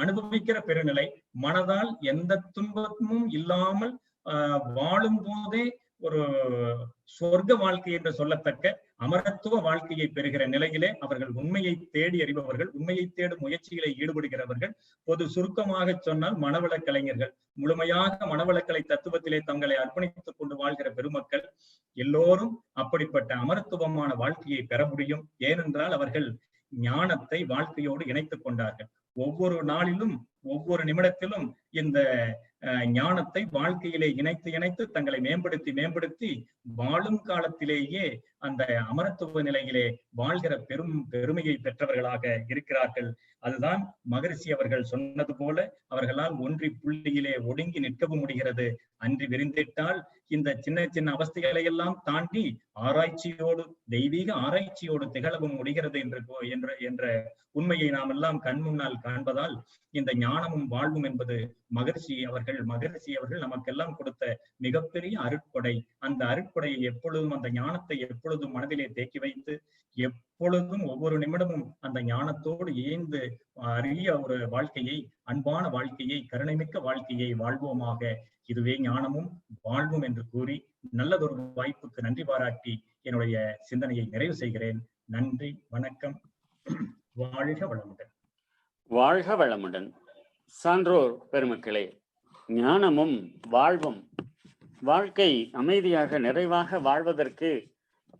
அனுபவிக்கிற பெருநிலை, மனதால் எந்த துன்பமும் இல்லாமல் வாழும் போதே ஒரு சொர்க்க வாழ்க்கை என்று சொல்லத்தக்க அமரத்துவ வாழ்க்கையை பெறுகிற நிலையிலே அவர்கள் உண்மையை தேடி அறிபவர்கள், உண்மையை தேடும் முயற்சிகளை ஈடுபடுகிறவர்கள். பொது சுருக்கமாக சொன்னால் மனவள கலைஞர்கள், முழுமையாக மனவளக்கலை தத்துவத்திலே தங்களை அர்ப்பணித்துக் கொண்டு வாழ்கிற பெருமக்கள் எல்லோரும் அப்படிப்பட்ட அமரத்துவமான வாழ்க்கையை பெற முடியும். ஏனென்றால் அவர்கள் ஞானத்தை வாழ்க்கையோடு இணைத்துக் கொண்டார்கள். ஒவ்வொரு நாளிலும் ஒவ்வொரு நிமிடத்திலும் இந்த ஞானத்தை வாழ்க்கையிலே இணைத்து தங்களை மேம்படுத்தி வாழும் காலத்திலேயே அந்த அமரத்துவ நிலையிலே வாழ்கிற பெருமையை பெற்றவர்களாக இருக்கிறார்கள். அதுதான் மகரிஷி அவர்கள் சொன்னது போல அவர்களால் ஒன்றி புள்ளியிலே ஒடுங்கி நிற்கவும் முடிகிறது. அன்றி விரிந்திட்டால் இந்த சின்ன சின்ன அவஸ்தைகளை எல்லாம் தாண்டி ஆராய்ச்சியோடு, தெய்வீக ஆராய்ச்சியோடு திகழவும் முடிகிறது என்ற உண்மையை நாம் எல்லாம் கண் முன்னால் காண்பதால் இந்த ஞானமும் வாழ்வும் என்பது மகரிஷி அவர்கள் நமக்கெல்லாம் கொடுத்த மிகப்பெரிய அருட்கொடை. அந்த அருட்கொடையை எப்பொழுதும், அந்த ஞானத்தை எப்பொழுதும் மனதிலே தேக்கி வைத்து எப்பொழுதும் ஒவ்வொரு நிமிடமும் அந்த ஞானத்தோடு இயைந்து அரிய ஒரு வாழ்க்கையை, அன்பான வாழ்க்கையை, கருணைமிக்க வாழ்க்கையை வாழ்வோமாக. இதுவே ஞானமும் வாழ்வும் என்று கூறி நல்லதொரு வாய்ப்புக்கு நன்றி பாராட்டி என்னுடைய சிந்தனையை நிறைவு செய்கிறேன். நன்றி, வணக்கம். வாழ்க வளமுடன். வாழ்க வளமுடன். சான்றோர் பெருமக்களே, ஞானமும் வாழ்வும், வாழ்க்கை அமைதியாக நிறைவாக வாழ்வதற்கு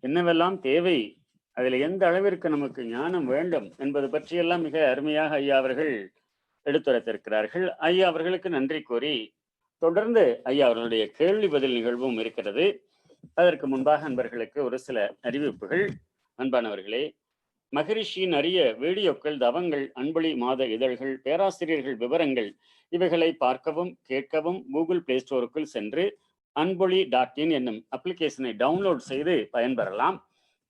என்னவெல்லாம் தேவை, அதில் எந்த அளவிற்கு நமக்கு ஞானம் வேண்டும் என்பது பற்றியெல்லாம் மிக அருமையாக ஐயா அவர்கள் எடுத்துரைத்திருக்கிறார்கள். ஐயா அவர்களுக்கு நன்றி கூறி தொடர்ந்து ஐயா அவர்களுடைய கேள்வி பதில் நிகழ்வும் இருக்கிறது. அதற்கு முன்பாக அன்பர்களுக்கு ஒரு சில அறிவிப்புகள். அன்பானவர்களே, மகரிஷியின் அரிய வீடியோக்கள், தவங்கள், அன்பொழி மாத இதழ்கள், பேராசிரியர்கள் விவரங்கள் இவைகளை பார்க்கவும் கேட்கவும் கூகுள் பிளே ஸ்டோருக்குள் சென்று anboli.in என்னும் அப்ளிகேஷனை டவுன்லோட் செய்து பயன்பெறலாம்.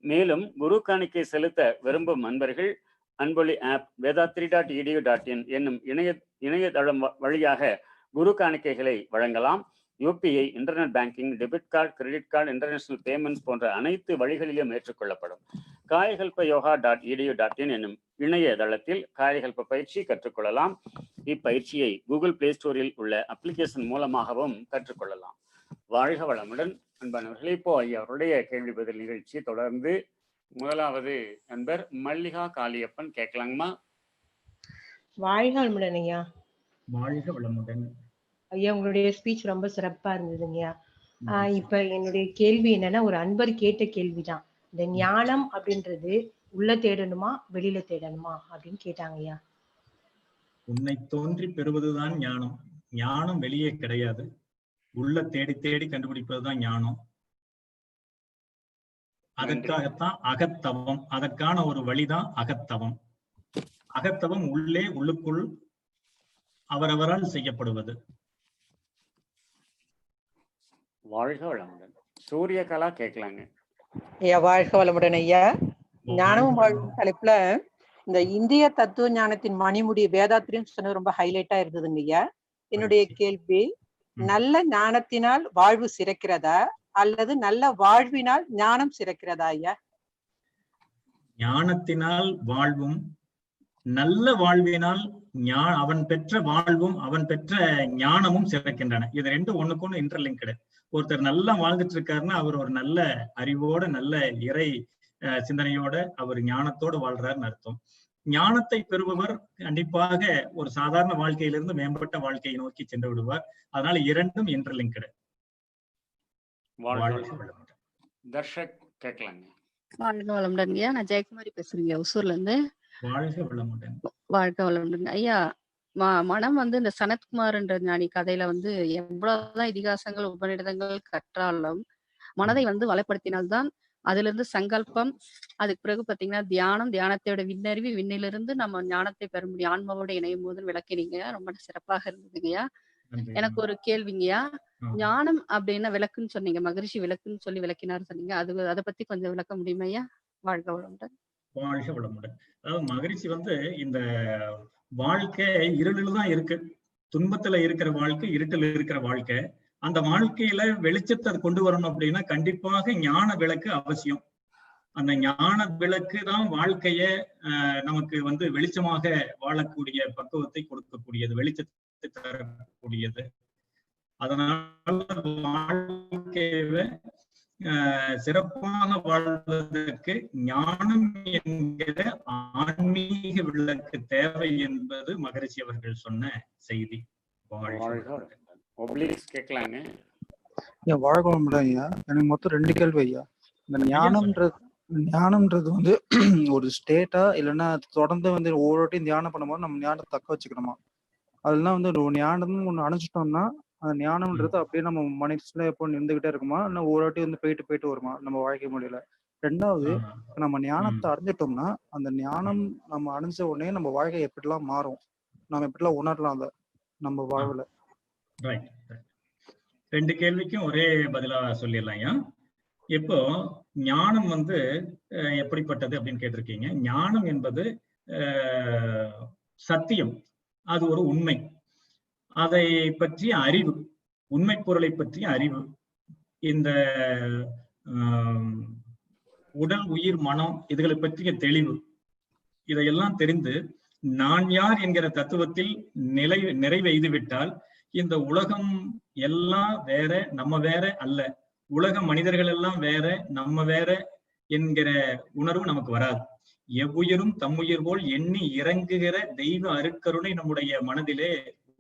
மேலும் குரு காணிக்கை செலுத்த விரும்பும் அன்பர்கள் அன்பொழி ஆப், வேதாத்ரி.edu.in என்னும் இணையதளம் வழியாக குரு காணிக்கைகளை வழங்கலாம். UPI, internet banking, debit card, credit card, international payments போன்ற அனைத்து வழிகளிலும் ஏற்றுக்கொள்ளப்படும். காயகல்பயோகா.edu.in என்னும் இணையதளத்தில் காயகல்ப பயிற்சி கற்றுக்கொள்ளலாம். இப்பயிற்சியை கூகுள் பிளே ஸ்டோரில் உள்ள அப்ளிகேஷன் மூலமாகவும் கற்றுக்கொள்ளலாம். வாழ்க வளமுடன். அன்பானவர்களே, இப்போ ஐயா அவருடைய கேள்வி பதில் நிகழ்ச்சி தொடர்ந்து முதலாவது நண்பர் மல்லிகா காளியப்பன் கேட்கலாங்கம்மா. வாழ்க வளமுடன் ஐயா. வாழ்க வளமுடன் ஐயா, உங்களுடைய ஸ்பீச் ரொம்ப சிறப்பா இருந்ததுங்கய்யா. இப்ப என்னுடைய கேள்வி என்னன்னா, ஒரு அன்பர் கேட்ட கேள்விதான். இந்த ஞானம் அப்படின்றது உள்ள தேடணுமா வெளியில தேடணுமா அப்படின்னு கேட்டாங்க ஐயா. உன்னை தோன்றி பெறுவதுதான் ஞானம். ஞானம் வெளியே கிடையாது, உள்ள தேடி தேடி கண்டுபிடிப்பதுதான் ஞானம். அதற்காகத்தான் அகத்தவம், அதற்கான ஒரு வழிதான் அகத்தவம். அகத்தவம் உள்ளுக்குள் அவரவரால் செய்யப்படுவது. வாழ்க வளமுடன். சூரியகலா கேட்கலாங்க. ஐயா வாழ்க வளமுடன் ஐயா. ஞானமும் வாழ்வும் தலைப்புல இந்த இந்திய தத்துவ ஞானத்தின் மணிமுடி வேதாத்திரின்னு சொன்னது ரொம்ப ஹைலைட்டா இருந்ததுங்க ஐயா. என்னுடைய கேள்வி, நல்ல ஞானத்தினால் வாழ்வு சிறக்கிறதா அல்லது நல்ல வாழ்வினால் ஞானம் சிறக்கிறதா ஐயா? ஞானத்தினால் வாழ்வும் நல்ல வாழ்வினால் அவன் பெற்ற வாழ்வும் அவன் பெற்ற ஞானமும் சிறக்கின்றன. இது ரெண்டும் ஒண்ணுக்கு ஒண்ணு இன்டர்லிங்க்டு. ஒருத்தர் நல்லா வாழ்ந்துட்டு இருக்காருன்னா அவர் ஒரு நல்ல அறிவோட நல்ல இறை சிந்தனையோட அவர் ஞானத்தோடு வாழ்றாருன்னு அர்த்தம். ஞானத்தை பெறுபவர் கண்டிப்பாக ஒரு சாதாரண வாழ்க்கையிலிருந்து மேம்பட்ட வாழ்க்கையை நோக்கி சென்று விடுவார். அதனால இரண்டும் இன்டர்லிங்க்டு. தர்ஷக் கேட்கலாங்க. வாழ்க வளமுடன் ஐயா. நான் ஜெயக்குமாரி பேசுறேங்க, ஒசூர்ல இருந்து. வாழ்க வளமுடன். வாழ்க வளமுடன் ஐயா. மனம் இந்த சனத்குமார்ன்ற ஞானி கதையில எவ்வளவுதான் இதிகாசங்கள் உபநிடதங்கள் கற்றாலும் மனதை வளப்படுத்தினால்தான் அதுல இருந்து சங்கல்பம், அதுக்கு பிறகு பாத்தீங்கன்னா தியானம், தியானத்தோட விண்ணறிவு, விண்ணிலிருந்து நம்ம ஞானத்தை பெற முடியும். ஆன்மாவோட இணையும் போது விளக்கினீங்க, ரொம்ப சிறப்பாக இருந்ததுங்கய்யா. எனக்கு ஒரு கேள்விங்கய்யா. ஞானம் அப்படின்னா விளக்குன்னு சொன்னீங்க, மகரிஷி விளக்குன்னு சொல்லி விளக்கினார் சொன்னீங்க, அதை பத்தி கொஞ்சம் விளக்க முடியுமா ஐயா? வாழ்க வளமுடன். வாழ்க வளமுடன். அதாவது மகரிஷி இந்த வாழ்க்கை இருளில் தான் இருக்கு. துன்பத்துல இருக்கிற வாழ்க்கை, இருட்டில் இருக்கிற வாழ்க்கை. அந்த வாழ்க்கையில வெளிச்சத்தை கொண்டு வரணும் அப்படின்னா கண்டிப்பாக ஞான விளக்கு அவசியம். அந்த ஞான விளக்கு தான் வாழ்க்கைய நமக்கு வெளிச்சமாக வாழக்கூடிய பக்குவத்தை கொடுக்கக்கூடியது, வெளிச்சத்தை தரக்கூடியது. அதனால வாழ்க்கைய சிறப்பாக வாழ்வதற்கு ஞானம் என்கிற ஆன்மீக விளக்கு தேவை என்பது மகரிஷி அவர்கள் சொன்ன செய்தி. வாழ்க வளமுடன் ஐயா. எனக்கு மொத்தம் 2 கேள்வி ஐயா. இந்த ஞானம்ன்றது ஒரு ஸ்டேட்டா இல்லைன்னா தொடர்ந்து ஒவ்வொரு வாட்டியும் தியானம் பண்ணும்போது நம்ம ஞானத்தை தக்க வச்சுக்கணுமா? அதெல்லாம் ஒரு ஞானம் ஒண்ணு அணைச்சிட்டோம்னா அந்த ஞானம்ன்றது அப்படியே நம்ம மனசுல எப்போ நின்றுகிட்டே இருக்குமா, இல்லை ஒரு வாட்டி போயிட்டு வருமா நம்ம வாழ்க்கை முறையில? 2வது, நம்ம ஞானத்தை அடைஞ்சிட்டோம்னா அந்த ஞானம் நம்ம அடைஞ்ச உடனே நம்ம வாழ்க்கை எப்படிலாம் மாறும், நம்ம எப்படிலாம் உணரலாம் அதை நம்ம வாழ்வுல? 2 கேள்விக்கும் ஒரே பதிலா சொல்லிடலாம். இப்போ ஞானம் எப்படிப்பட்டது அப்படின்னு கேட்டிருக்கீங்க. ஞானம் என்பது சத்தியம், அது ஒரு உண்மை, அதை பற்றிய அறிவு, உண்மை பொருளை பற்றிய அறிவு. இந்த உடல், உயிர், மனம் இதுகளை பற்றிய தெளிவு, இதையெல்லாம் தெரிந்து நான் யார் என்கிற தத்துவத்தில் நிறைவெய்து விட்டால் இந்த உலகம் எல்லாம் வேற, நம்ம வேற அல்ல, உலக மனிதர்கள் எல்லாம் வேற, நம்ம வேற என்கிற உணர்வு நமக்கு வராது. எவ்வுயிரும் தம்முயிர் போல் எண்ணி இறங்குகிற தெய்வ அருட்கருணை நம்முடைய மனதிலே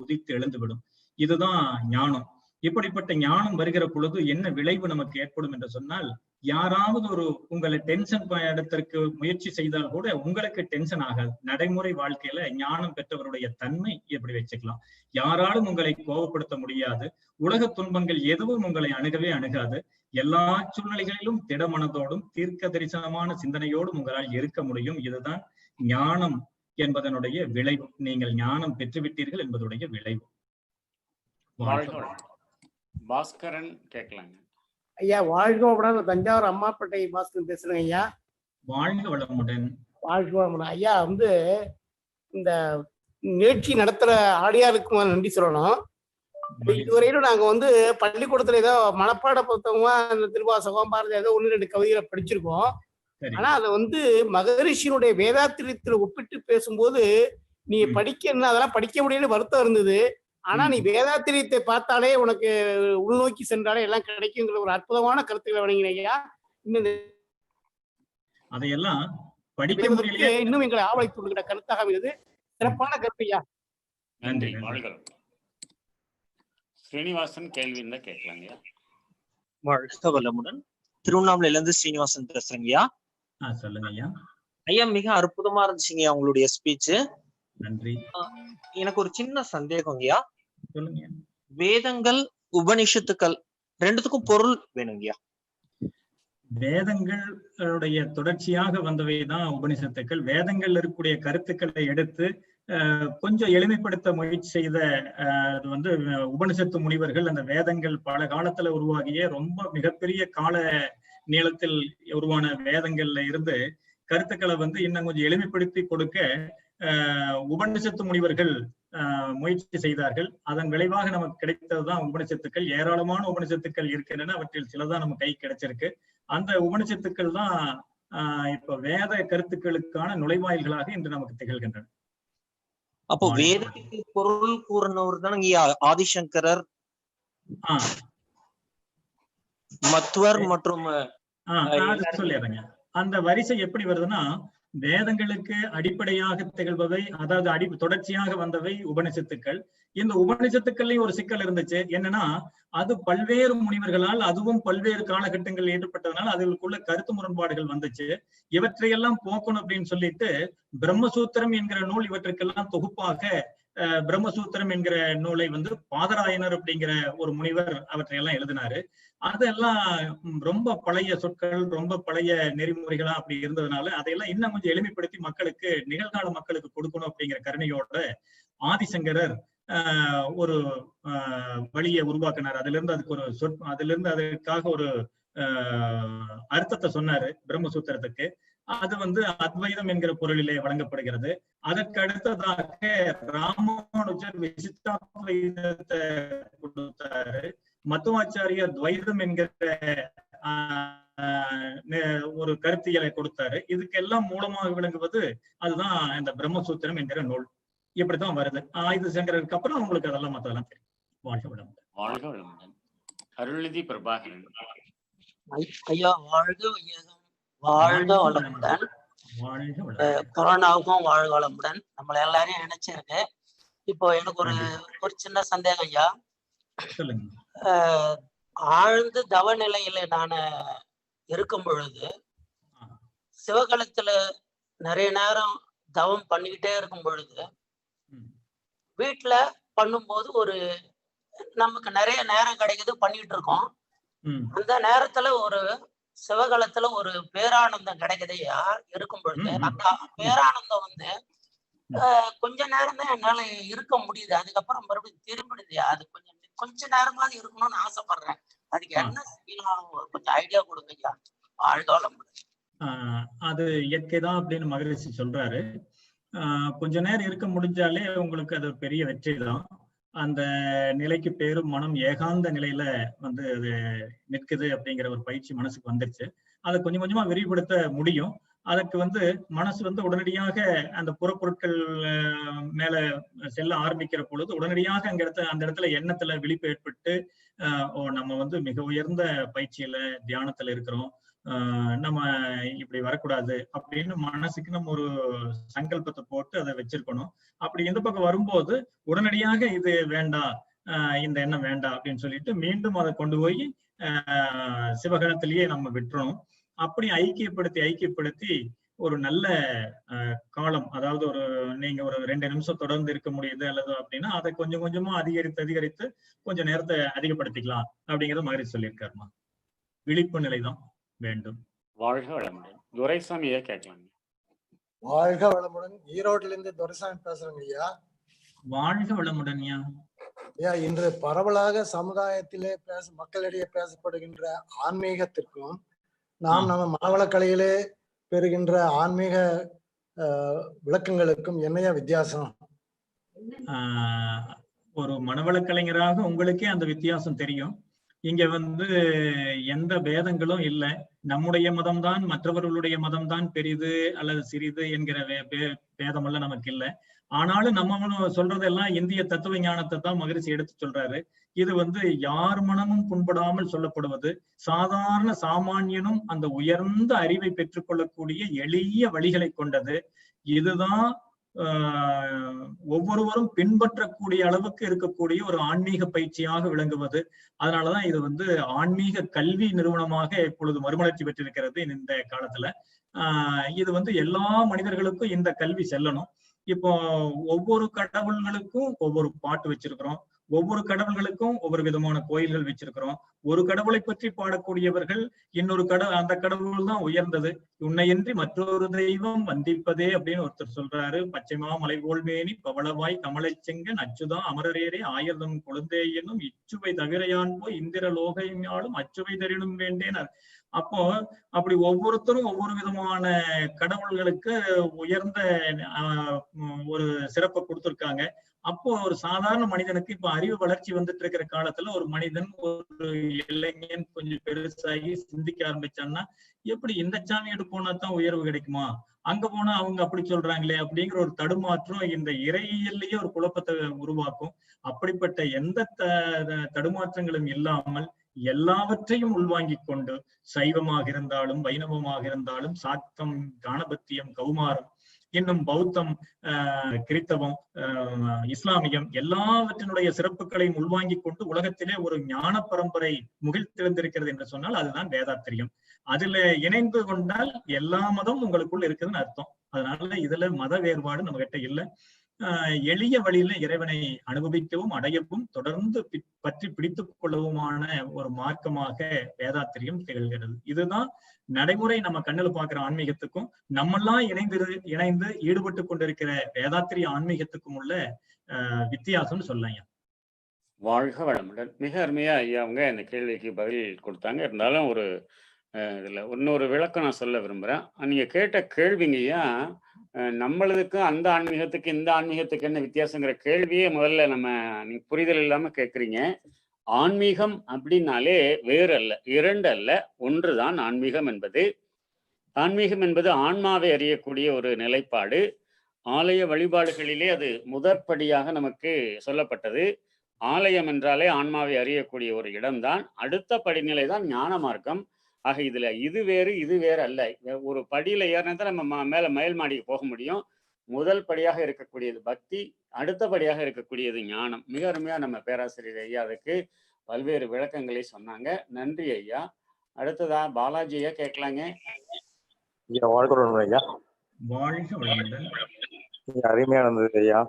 உதித்து எழுந்துவிடும். இதுதான் ஞானம். இப்படிப்பட்ட ஞானம் வருகிற பொழுது என்ன விளைவு நமக்கு ஏற்படும் என்று சொன்னால், யாராவது உங்களை டென்ஷன் இடத்திற்கு முயற்சி செய்தால் கூட உங்களுக்கு டென்ஷன் ஆகாது. நடைமுறை வாழ்க்கையில ஞானம் பெற்றவருடைய தன்மை எப்படி வச்சுக்கலாம். யாராலும் உங்களை கோபப்படுத்த முடியாது. உலக துன்பங்கள் எதுவும் உங்களை அணுகவே அணுகாது. எல்லா சூழ்நிலைகளிலும் திடமனதோடும் தீர்க்க தரிசனமான சிந்தனையோடும் உங்களால் இருக்க முடியும். இதுதான் ஞானம் என்பதனுடைய விளைவு. நீங்கள் ஞானம் பெற்றுவிட்டீர்கள் என்பதுடைய விளைவு. பாஸ்கரன் கேட்கலாங்க ஐயா. வாழ்க வளமுடன். தஞ்சாவூர் அம்மாப்பேட்டை பாஸ்கரன் பேசுறேங்க ஐயா. வாழ்க வளமுடன். வாழ்க வளமுடன் ஐயா. இந்த நிகழ்ச்சி நடத்துற ஆடியாருக்கு நன்றி சொல்லணும். இதுவரையிலும் நாங்க பள்ளிக்கூடத்துல ஏதோ மனப்பாட புத்தகமா அந்த திருவாசகம், பாரதி ஏதோ 1-2 கவிதைகளை படிச்சிருக்கோம். ஆனா அதை மகரிஷியினுடைய வேதாத்திரியத்துல ஒப்பிட்டு பேசும்போது நீ அதெல்லாம் படிக்க முடியல வருத்தம் இருந்தது. ஆனா நீ வேதாத்திரியத்தை பார்த்தாலே உனக்கு உள்நோக்கி சென்றாலே எல்லாம் கிடைக்குங்கிற ஒரு அற்புதமான கருத்துக்களை வழங்கினையா. அதையெல்லாம் படிக்க முடியல, இன்னும் எங்களை ஆவலை தூண்டுகிற கருத்தாக இருந்தது. சிறப்பான கருத்தையா. நன்றி. ஸ்ரீனிவாசன் கேள்வி இருந்தா கேட்கலாங்க. வாழ்க வளமுடன். திருவண்ணாமலையில இருந்து ஸ்ரீனிவாசன் பேசுறேங்கய்யா. சொல்லுங்க ஐயா. ஐயா, மிக அற்புதமா இருந்துச்சுங்கய்யா உங்களுடைய ஸ்பீச். நன்றி. எனக்கு ஒரு சின்ன சந்தேகம் ஐயா. சொல்லுங்க. வேதங்கள், உபனிஷத்துக்கள் ரெண்டுத்துக்கும் பொருள் வேணுங்கய்யா. வேதங்களுடைய தொடர்ச்சியாக வந்தவைதான் உபனிஷத்துக்கள். வேதங்கள் இருக்கக்கூடிய கருத்துக்களை எடுத்து கொஞ்சம் எளிமைப்படுத்த முயற்சி செய்த உபனிஷத்து முனிவர்கள். அந்த வேதங்கள் பல காலத்துல உருவாகிய ரொம்ப மிகப்பெரிய கால நீளத்தில் உருவான வேதங்கள்ல இருந்து கருத்துக்களை வந்து இன்னும் கொஞ்சம் எளிமைப்படுத்தி கொடுக்க உபனிஷத்து முனிவர்கள் முயற்சி செய்தார்கள். அதன் விளைவாக நமக்கு கிடைத்ததுதான் உபனிஷத்துக்கள். ஏராளமான உபனிஷத்துக்கள் இருக்கின்றன, அவற்றில் சிலதான் நம்ம கை கிடைச்சிருக்கு. அந்த உபனிஷத்துக்கள் தான் இப்ப வேத கருத்துக்களுக்கான நுழைவாயில்களாக இன்று நமக்கு திகழ்கின்றன. அப்போ வேதத்துக்கு பொருள் கூறினவர் தான் ஆதிசங்கரர், மத்வர் மற்றும் சொல்லிடுறேங்க. அந்த வரிசை எப்படி வருதுன்னா, வேதங்களுக்கு அடிப்படையாக திகழ்பவை, அதாவது தொடர்ச்சியாக வந்தவை உபனிஷத்துக்கள். இந்த உபனிஷத்துக்கள்லயும் ஒரு சிக்கல் இருந்துச்சு. என்னன்னா, அது பல்வேறு முனிவர்களால், அதுவும் பல்வேறு காலகட்டங்களில் ஈடுபட்டதுனால அதுக்குள்ள கருத்து முரண்பாடுகள் வந்துச்சு. இவற்றையெல்லாம் போக்கணும் அப்படின்னு சொல்லிட்டு பிரம்மசூத்திரம் என்கிற நூல் இவற்றுக்கெல்லாம் தொகுப்பாக பிரம்மசூத்திரம் என்கிற நூலை வந்து பாதராயனர் அப்படிங்கிற ஒரு முனிவர் அவற்றையெல்லாம் எழுதினாரு. அதெல்லாம் ரொம்ப பழைய சொற்கள், ரொம்ப பழைய நெறிமுறைகளா அப்படி இருந்ததுனால அதையெல்லாம் இன்னும் கொஞ்சம் எளிமைப்படுத்தி மக்களுக்கு, நிகழ்கால மக்களுக்கு கொடுக்கணும் அப்படிங்கிற கருணையோட ஆதிசங்கரர் ஒரு வழியை உருவாக்கினார். அதுல இருந்து அதுக்காக ஒரு அர்த்தத்தை சொன்னாரு பிரம்மசூத்திரத்துக்கு. அது வந்து அத்வைதம் என்கிற பொருளிலே வழங்கப்படுகிறது. அதற்கு அடுத்ததாக ராமானுஜர் விசிஷ்டாத்வைதத்தை கொடுத்தாரு. மத்துவாச்சாரியர் துவைதம் என்கிற ஒரு கருத்தியலை கொடுத்தாரு. இதுக்கெல்லாம் மூலமாக விளங்குவது அதுதான் இந்த பிரம்மசூத்திரம் என்கிற நூல். இப்படித்தான் வருது. ஆயுதசங்கருக்கு அப்புறம் உங்களுக்கு அதெல்லாம் மத்ததெல்லாம் தெரியும். வாழ்க வளமுடன். வாழ்க வளமுடன். அருள்நிதி பிரபாகரன். ஐயா வாழ்க வையகம், வாழ்க வளமுடன். கொரோனாவுக்கும் வாழ்க வளமுடன். நம்மள எல்லாரையும் இணைச்சிருக்கு. இப்போ எனக்கு ஒரு சின்ன சந்தேகம் ஐயா. ஆழ்ந்து தவ நிலையில நான் இருக்கும் பொழுது, சிவகலத்துல நிறைய நேரம் தவம் பண்ணிக்கிட்டே இருக்கும் பொழுது, வீட்டுல பண்ணும்போது நமக்கு நிறைய நேரம் கிடைக்குது, பண்ணிட்டு இருக்கோம். அந்த நேரத்துல சிவகலத்துல ஒரு பேரானந்தம் கிடைக்குதையா இருக்கும் பொழுது, அந்த பேரானந்தம் வந்து கொஞ்ச நேரம் தான் என்னால இருக்க முடியுது. அதுக்கப்புறம் மறுபடியும் திரும்பிடுது. அது கொஞ்ச நேரமாவது இருக்கணும்னு ஆசைப்படுறேன். அதுக்கு என்ன செய்யலாம், கொஞ்சம் ஐடியா கொடுங்க ஐயா. வாழ்காலம் அது இயற்கைதான் அப்படின்னு மகரிஷி சொல்றாரு. கொஞ்ச நேரம் இருக்க முடிஞ்சாலே உங்களுக்கு அது பெரிய வெற்றி தான். அந்த நிலைக்கு பேரும் மனம் ஏகாந்த நிலையில வந்து அது நிற்குது அப்படிங்கிற ஒரு பயிற்சி மனசுக்கு வந்துருச்சு. அதை கொஞ்சம் கொஞ்சமா விரிவுபடுத்த முடியும். அதற்கு வந்து மனசு வந்து உடனடியாக அந்த புறப்பொருட்கள் மேல செல்ல ஆரம்பிக்கிற பொழுது உடனடியாக அந்த இடத்துல எண்ணத்துல விழிப்பு ஏற்பட்டு நம்ம வந்து மிக உயர்ந்த பயிற்சியில தியானத்துல இருக்கிறோம், நம்ம இப்படி வரக்கூடாது அப்படின்னு மனசுக்கு நம்ம ஒரு சங்கல்பத்தை போட்டு அதை வச்சிருக்கணும். அப்படி இந்த பக்கம் வரும்போது உடனடியாக இது வேண்டாம், இந்த எண்ணம் வேண்டாம் அப்படின்னு சொல்லிட்டு மீண்டும் அதை கொண்டு போய் சிவகணத்திலேயே நம்ம விட்டுறணும். அப்படி ஐக்கியப்படுத்தி ஒரு நல்ல காலம், அதாவது நீங்க ஒரு 2 நிமிஷம் தொடர்ந்து இருக்க முடியுது அல்லது அப்படின்னா அதை கொஞ்சம் கொஞ்சமா அதிகரித்து கொஞ்சம் நேரத்தை அதிகப்படுத்திக்கலாம் அப்படிங்கறத மாதிரி சொல்லியிருக்காருமா. விழிப்பு நிலைதான் வேண்டும். வாழ்க வளமுடன். துரைசாமியை கேட்கலாம். வாழ்க வளமுடன். ஈரோட்ல இருந்து துரைசாமி பேசுறேங்க ஐயா. வாழ்க வளமுடன் ஐயா. இன்று பரவலாக சமுதாயத்திலே மக்களிடையே பேசப்படுகின்ற ஆன்மீகத்திற்கும் நம்ம மனவளக்கலையிலே பெறுகின்ற ஆன்மீக விளக்கங்களுக்கும் என்னையா வித்தியாசம்? ஒரு மனவளக்கலைஞராக உங்களுக்கே அந்த வித்தியாசம் தெரியும். இங்க வந்து எந்த பேதங்களும் இல்லை. நம்முடைய மதம்தான் மற்றவர்களுடைய மதம்தான் பெரிது அல்லது சிறிது என்கிற பேதமெல்லாம் நமக்கு இல்லை. ஆனாலும் நம்ம சொல்றதெல்லாம் இந்திய தத்துவ ஞானத்தை தான் மகரிஷி எடுத்து சொல்றாரு. இது வந்து யார் மனமும் புண்படாமல் சொல்லப்படுவது, சாதாரண சாமானியனும் அந்த உயர்ந்த அறிவை பெற்றுக்கொள்ளக்கூடிய எளிய வழிகளை கொண்டது. இதுதான் ஒவ்வொருவரும் பின்பற்றக்கூடிய அளவுக்கு இருக்கக்கூடிய ஒரு ஆன்மீக பயிற்சியாக விளங்குவது. அதனாலதான் இது வந்து ஆன்மீக கல்வி நிறுவனமாக இப்பொழுது மறுமலர்ச்சி பெற்றிருக்கிறது இந்த காலத்துல. இது வந்து எல்லா மனிதர்களுக்கும் இந்த கல்வி செல்லணும். இப்போ ஒவ்வொரு கடவுள்களுக்கும் ஒவ்வொரு பாட்டு வச்சிருக்கிறோம், ஒவ்வொரு கடவுள்களுக்கும் ஒவ்வொரு விதமான கோயில்கள் வச்சிருக்கிறோம். ஒரு கடவுளை பற்றி பாடக்கூடியவர்கள் இன்னொரு அந்த கடவுள் தான் உயர்ந்தது, உன்னையின்றி மற்றொரு தெய்வம் வந்திப்பதே அப்படின்னு ஒருத்தர் சொல்றாரு. பச்சைமா மலை போல்மேனி பவளவாய் கமலை செங்கன் அச்சுதான் அமரரேரே ஆயிரதம் கொழுந்தே என்னும் இச்சுவை தவிரையான் போய் இந்திர லோகையாலும் அச்சுவை தரினும் வேண்டேனர். அப்போ அப்படி ஒவ்வொருத்தரும் ஒவ்வொரு விதமான கடவுள்களுக்கு உயர்ந்த ஒரு சிறப்பை கொடுத்திருக்காங்க. அப்போ ஒரு சாதாரண மனிதனுக்கு இப்ப அறிவு வளர்ச்சி வந்துட்டு இருக்கிற காலத்துல ஒரு மனிதன், ஒரு இளைஞன் கொஞ்சம் பெருசாகி சிந்திக்க ஆரம்பிச்சான்னா, எப்படி இந்த சாமியோடு போனா தான் உயர்வு கிடைக்குமா, அங்க போனா அவங்க அப்படி சொல்றாங்களே அப்படிங்கிற ஒரு தடுமாற்றம் இந்த இறையிலேயே ஒரு குழப்பத்தை உருவாக்கும். அப்படிப்பட்ட எந்த தடுமாற்றங்களும் இல்லாமல் எல்லாவற்றையும் உள்வாங்கிக் கொண்டு, சைவமாக இருந்தாலும் வைணவமாக இருந்தாலும் சாக்தம், காணபத்தியம், கௌமாரம், இன்னும் பௌத்தம், கிறித்தவம், இஸ்லாமியம் எல்லாவற்றினுடைய சிறப்புகளையும் உள்வாங்கிக் கொண்டு உலகத்திலே ஒரு ஞான பரம்பரை முகிழ்த்தெழுந்திருக்கிறது என்று சொன்னால் அதுதான் வேதாத்திரியம். அதுல இணைந்து கொண்டால் எல்லா மதம் உங்களுக்குள் இருக்குதுன்னு அர்த்தம். அதனால இதுல மத வேறுபாடு நம்ம கிட்ட இல்லை. எளிய வழியில இறைவனை அனுபவிக்கவும் அடையவும் தொடர்ந்து பற்றி பிடித்துக் கொள்ளவுமான ஒரு மார்க்கமாக வேதாத்திரியம் திகழ்கிறது. இதுதான் நடைமுறை நம்ம கண்ணில் பார்க்கிற ஆன்மீகத்துக்கும் நம்மெல்லாம் இணைந்து ஈடுபட்டு கொண்டிருக்கிற வேதாத்திரிய ஆன்மீகத்துக்கும் உள்ள வித்தியாசம்னு சொல்லலாம். வாழ்க வளமுடன். மிக அருமையா ஐயா அவங்க இந்த கேள்விக்கு பதில் கொடுத்தாங்க. இருந்தாலும் ஒரு இதுல இன்னொரு விளக்கம் நான் சொல்ல விரும்புறேன். நீங்க கேட்ட கேள்விங்கய்யா, நம்மளுக்கும் அந்த ஆன்மீகத்துக்கு இந்த ஆன்மீகத்துக்கு என்ன வித்தியாசங்கிற கேள்வியே முதல்ல நீங்க புரிதல் இல்லாம கேட்குறீங்க. ஆன்மீகம் அப்படின்னாலே வேறு அல்ல, இரண்டு அல்ல, ஒன்றுதான் ஆன்மீகம் என்பது. ஆன்மீகம் என்பது ஆன்மாவை அறியக்கூடிய ஒரு நிலைப்பாடு. ஆலய வழிபாடுகளிலே அது முதற்படியாக நமக்கு சொல்லப்பட்டது. ஆலயம் என்றாலே ஆன்மாவை அறியக்கூடிய ஒரு இடம்தான். அடுத்த படிநிலை தான் ஞான மார்க்கம். ஆக இதுல இது வேறு இது வேறு அல்ல. ஒரு படியில ஏறினா நம்ம மேல மேல் மாடிக்கு போக முடியும். முதல் படியாக இருக்கக்கூடியது பக்தி, அடுத்தபடியாக இருக்கக்கூடியது ஞானம். மிக அருமையா நம்ம பேராசிரியர் ஐயா அதுக்கு பல்வேறு விளக்கங்களை சொன்னாங்க. நன்றி ஐயா. அடுத்ததா பாலாஜி ஐயா கேட்கலாங்க. ஐயா அருமையா இருந்தது ஐயா.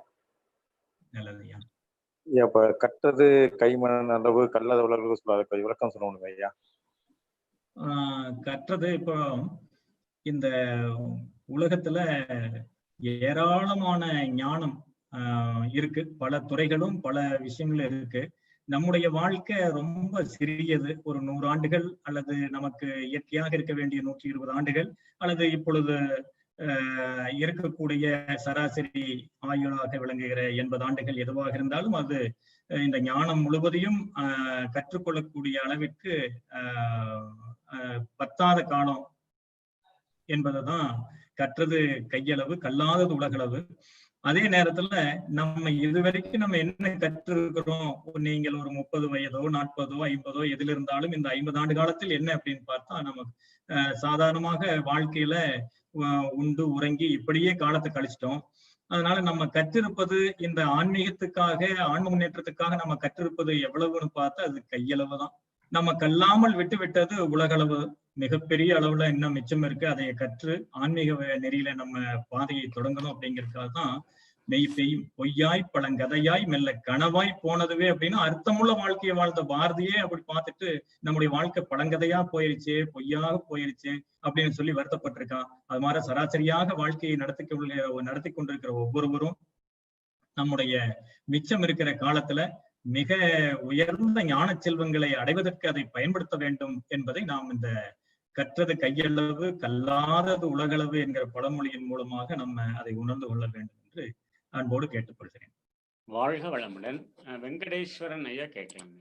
இப்ப கற்றது கைமண் அளவு கல்லாத உலகம் சொல்லாத விளக்கம் சொல்லணுங்க ஐயா. கற்றது இப்போ இந்த உலகத்துல ஏராளமான ஞானம் இருக்கு, பல துறைகளும் பல விஷயங்களும் இருக்கு. நம்முடைய வாழ்க்கை ரொம்ப சிறியது. ஒரு 100 ஆண்டுகள் அல்லது நமக்கு இயற்கையாக இருக்க வேண்டிய 120 ஆண்டுகள் அல்லது இப்பொழுது இருக்கக்கூடிய சராசரி ஆயுளாக விளங்குகிற 80 ஆண்டுகள் எதுவாக இருந்தாலும் அது இந்த ஞானம் முழுவதையும் கற்றுக்கொள்ளக்கூடிய அளவிற்கு பத்தாத காலம் என்பதுதான் கற்றது கையளவு கல்லாதது உலகளவு. அதே நேரத்துல நம்ம இதுவரைக்கும் நம்ம என்ன கற்றிருக்கிறோம், நீங்கள் ஒரு 30 வயதோ 40ஓ 50ஓ எதில் இருந்தாலும் இந்த 50 ஆண்டு காலத்தில் என்ன அப்படின்னு பார்த்தா, நம்ம சாதாரணமாக வாழ்க்கையில உண்டு உறங்கி இப்படியே காலத்தை கழிச்சிட்டோம். அதனால நம்ம கற்றிருப்பது இந்த ஆன்மீகத்துக்காக, ஆன்ம முன்னேற்றத்துக்காக நம்ம கற்றிருப்பது எவ்வளவுன்னு பார்த்தா அது கையளவு தான். நம்ம கல்லாமல் விட்டு விட்டது உலகளவு. மிகப்பெரிய அளவுல இன்னும் மிச்சம் இருக்கு. அதை கற்று ஆன்மீக நெறியில நம்ம பாதையை தொடங்கணும் அப்படிங்கிறதுக்காக தான் மெய் பெய்யும் பொய்யாய் பழங்கதையாய் மெல்ல கனவாய் போனதுவே அப்படின்னு அர்த்தமுள்ள வாழ்க்கையை வாழ்ந்த பாரதியே அப்படி பார்த்துட்டு நம்முடைய வாழ்க்கை பழங்கதையா போயிருச்சு, பொய்யாக போயிருச்சு அப்படின்னு சொல்லி வருத்தப்பட்டிருக்கான். அது மாதிரி சராசரியாக வாழ்க்கையை நடத்தி கொண்டிருக்கிற ஒவ்வொருவரும் நம்முடைய மிச்சம் இருக்கிற காலத்துல மிக உயர்ந்த ஞான செல்வங்களை அடைவதற்கு அதை பயன்படுத்த வேண்டும் என்பதை நாம் இந்த கற்றது கையளவு கல்லாதது உலகளவு என்கிற பழமொழியின் மூலமாக நம்ம அதை உணர்ந்து கொள்ள வேண்டும் என்று அன்போடு கேட்டுக்கொள்கிறேன். வாழ்க வளமுடன். வெங்கடேஸ்வரன் ஐயா கேட்கலாங்க.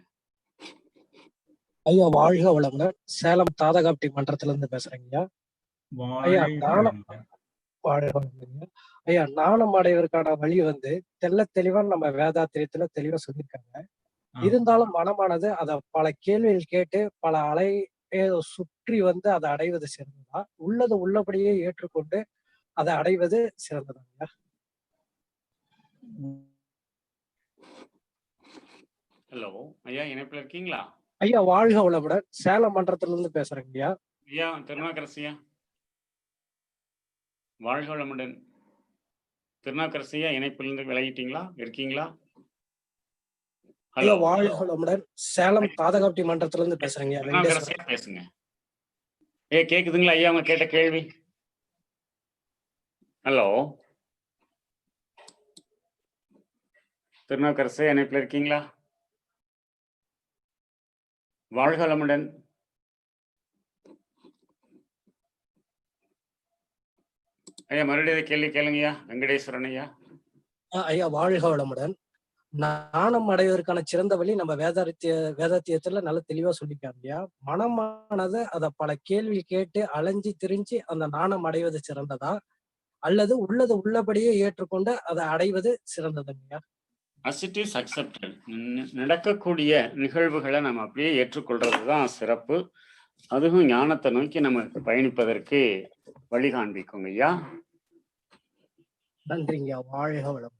ஐயா வாழ்க வளமுடன். சேலம் தாதகாப்டி மன்றத்துல இருந்து பேசுறேங்க ஐயா. ஐயா நாணம் அடைவதற்கான வழி தெள்ள தெளிவா நம்ம வேதாத்திரியத்துல தெளிவா சொல்லியிருக்காங்க. இருந்தாலும் மனமானது அத பல கேள்விகள் கேட்டு பல அலை சுற்றி அதை அடைவது சிறந்ததா, உள்ளது உள்ளபடியே ஏற்றுக்கொண்டு அதை அடைவது சிறந்ததா? ஹலோ ஐயா, இணைப்புல இருக்கீங்களா? ஐயா வாழ்க வளமுடன். சேலம் மன்றத்துல இருந்து பேசுறேங்க ஐயா. ஐயா திருநாக்கரசியா வாழ்க வளமுடன். திருநாக்கரசியா இணைப்பிலிருந்து விலகிட்டீங்களா, இருக்கீங்களா? ஹலோ வாழ்க வளமுடன். சேலம் தாதகாப்டி மன்றத்துல இருந்து பேசுறேங்க. திருநாக்கரசியா பேசுங்க. கேக்குதுங்களா ஐயா அவங்க கேட்ட கேள்வி? ஹலோ திருநாக்கரசே இணைப்பில் இருக்கீங்களா? வாழ்க வளமுடன். ஐயா மறுபடியும் கேள்வி கேளுங்கய்யா. வெங்கடேஸ்வரன் ஐயா. ஐயா வாழ்க வளமுடன். நாணம் அடைவதற்கான சிறந்த வழி நம்ம வேதாத்தியத்துல நல்ல தெளிவா சொல்லிக்காங்க ஐயா. மனமானது அத பல கேள்வி கேட்டு அலைஞ்சி திரிஞ்சு அந்த நாணம் அடைவது சிறந்ததா, அல்லது உள்ளது உள்ளபடியே ஏற்றுக்கொண்டு அதை அடைவது சிறந்ததுங்கய்யா? As it is accepted. நடக்கக்கூடிய நிகழ்வுகளை நம்ம அப்படியே ஏற்றுக்கொள்றது தான் சிறப்பு. அதுவும் ஞானத்தை நோக்கி நம்ம பயணிப்பதற்கு வழி காண்பிக்குங்க ஐயா. நன்றிங்க. வாழ்க வளம்.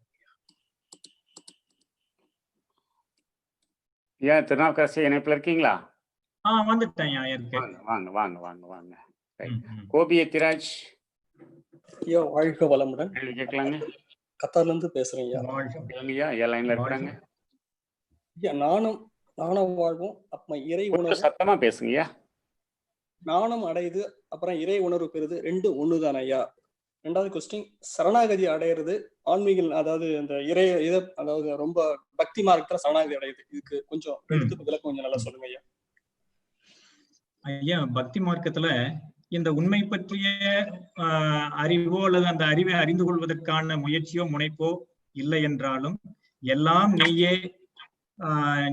ஏன் திருநாவுக்கரசு இணைப்புல இருக்கீங்களா? வந்துட்டேன். வாங்க வாங்க வாங்க வாங்க. கோபி எத்திராஜ் ஐயா வாழ்க வளமுடன். கேள்வி கேட்கலாங்க. கத்தார்ல இருந்து பேசுறேன் ஐயா. லைன்ல இருக்கிறாங்க. ஐயா நாணம் வாழ்வும் அப்புறம் இறை உணர்வு. சத்தமா பேசுங்கய்யா. நாணம் அடையுது அப்புறம் இறை உணர்வு பெறுது, ரெண்டு ஒண்ணுதான் ஐயா. ரெண்டாவது கொஸ்டின், சரணாகதி அடையிறது ஆன்மீக, அதாவது இந்த அதாவது ரொம்ப பக்தி மார்க்கத்துல சரணாகதி அடையுது, இதுக்கு கொஞ்சம் எடுத்து விளக்கம் கொஞ்சம் நல்லா சொல்லுங்க ஐயா. ஐயா பக்தி மார்க்கத்துல இந்த உண்மை பற்றிய அறிவோ அல்லது அந்த அறிவை அறிந்து கொள்வதற்கான முயற்சியோ முனைப்போ இல்லை என்றாலும், எல்லாம்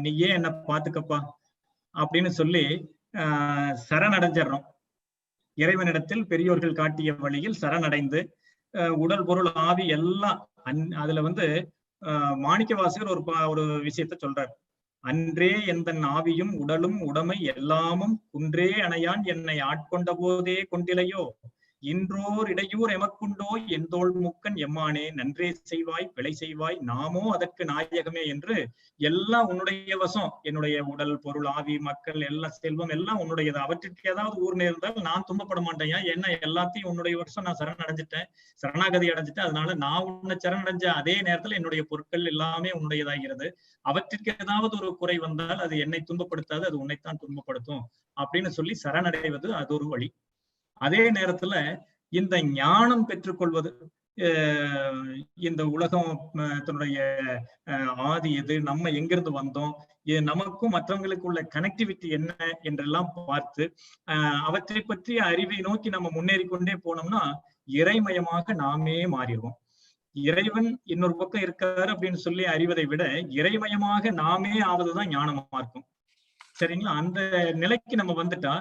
நீயே என்ன பாத்துக்கப்பா அப்படின்னு சொல்லி சரணடைஞ்சிடறோம். இறைவனிடத்தில் பெரியோர்கள் காட்டிய வழியில் சரணடைந்து உடல் பொருள் ஆவி எல்லாம் அதுல மாணிக்கவாசகர் ஒரு விஷயத்த சொல்றார். அன்றே எந்தன் ஆவியும் உடலும் உடைமை எல்லாமும் குன்றே அணையான் என்னை ஆட்கொண்ட போதே கொண்டிலையோ, இன்றோர் இடையூர் எமக்குண்டோ எந்தோள் முக்கன் எம்மானே, நன்றே செய்வாய் பிழை செய்வாய் நாமோ அதற்கு நாயகமே என்று எல்லாம் உன்னுடைய வசம், என்னுடைய உடல் பொருள் ஆவி மக்கள் எல்லாம் செல்வம் எல்லாம் உன்னுடையது, அவற்றிற்கு ஏதாவது ஊர் நேர்ந்தால் நான் துன்பப்பட மாட்டேன், என்ன எல்லாத்தையும் உன்னுடைய வருஷம் நான் சரணடைஞ்சிட்டேன், சரணாகதி அடைஞ்சிட்டேன், அதனால நான் உன்னை சரணடைஞ்ச அதே நேரத்துல என்னுடைய பொருட்கள் எல்லாமே உன்னுடையதாகிறது, அவற்றிற்கு ஏதாவது ஒரு குறை வந்தால் அது என்னை துன்பப்படுத்தாது, அது உன்னைத்தான் துன்பப்படுத்தும் அப்படின்னு சொல்லி சரணடைவது அது ஒரு வழி. அதே நேரத்துல இந்த ஞானம் பெற்றுக்கொள்வது, இந்த உலகம் தன்னுடைய ஆதி எது, நம்ம எங்கிருந்து வந்தோம், நமக்கும் மற்றவங்களுக்கு உள்ள கனெக்டிவிட்டி என்ன என்றெல்லாம் பார்த்து அவற்றை பற்றிய அறிவை நோக்கி நம்ம முன்னேறி கொண்டே போனோம்னா இறைமயமாக நாமே மாறிடுவோம். இறைவன் இன்னொரு பக்கம் இருக்காரு அப்படின்னு சொல்லி அறிவதை விட இறைமயமாக நாமே ஆவதுதான் ஞானமா இருக்கும். சரிங்களா? அந்த நிலைக்கு நம்ம வந்துட்டா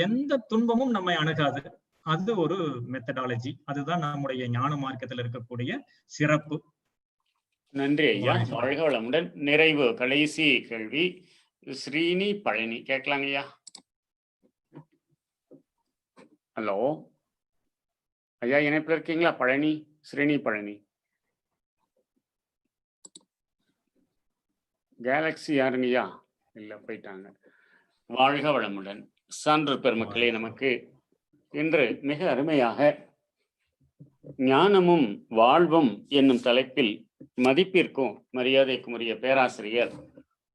எந்த துன்பமும் நம்மை அணுகாது. அது ஒரு மெத்தடாலஜி. அதுதான் நம்முடைய ஞான மார்க்கத்தில் இருக்கக்கூடிய சிறப்பு. நன்றி ஐயா. வாழ்க வளமுடன். நிறைவு கடைசி கேள்வி ஸ்ரீனி பழனி கேட்கலாங்க ஐயா. ஹலோ ஐயா, இணைப்புல இருக்கீங்களா? பழனி, ஸ்ரீனி பழனி. கேலக்சி யாருங்கய்யா? இல்ல, போயிட்டாங்க. வாழ்க வளமுடன். சான்று பெருமக்களே, நமக்கு இன்று மிக அருமையாக ஞானமும் வாழ்வும் என்னும் தலைப்பில் மதிப்பிற்கும் மரியாதைக்கும் உரிய பேராசிரியர்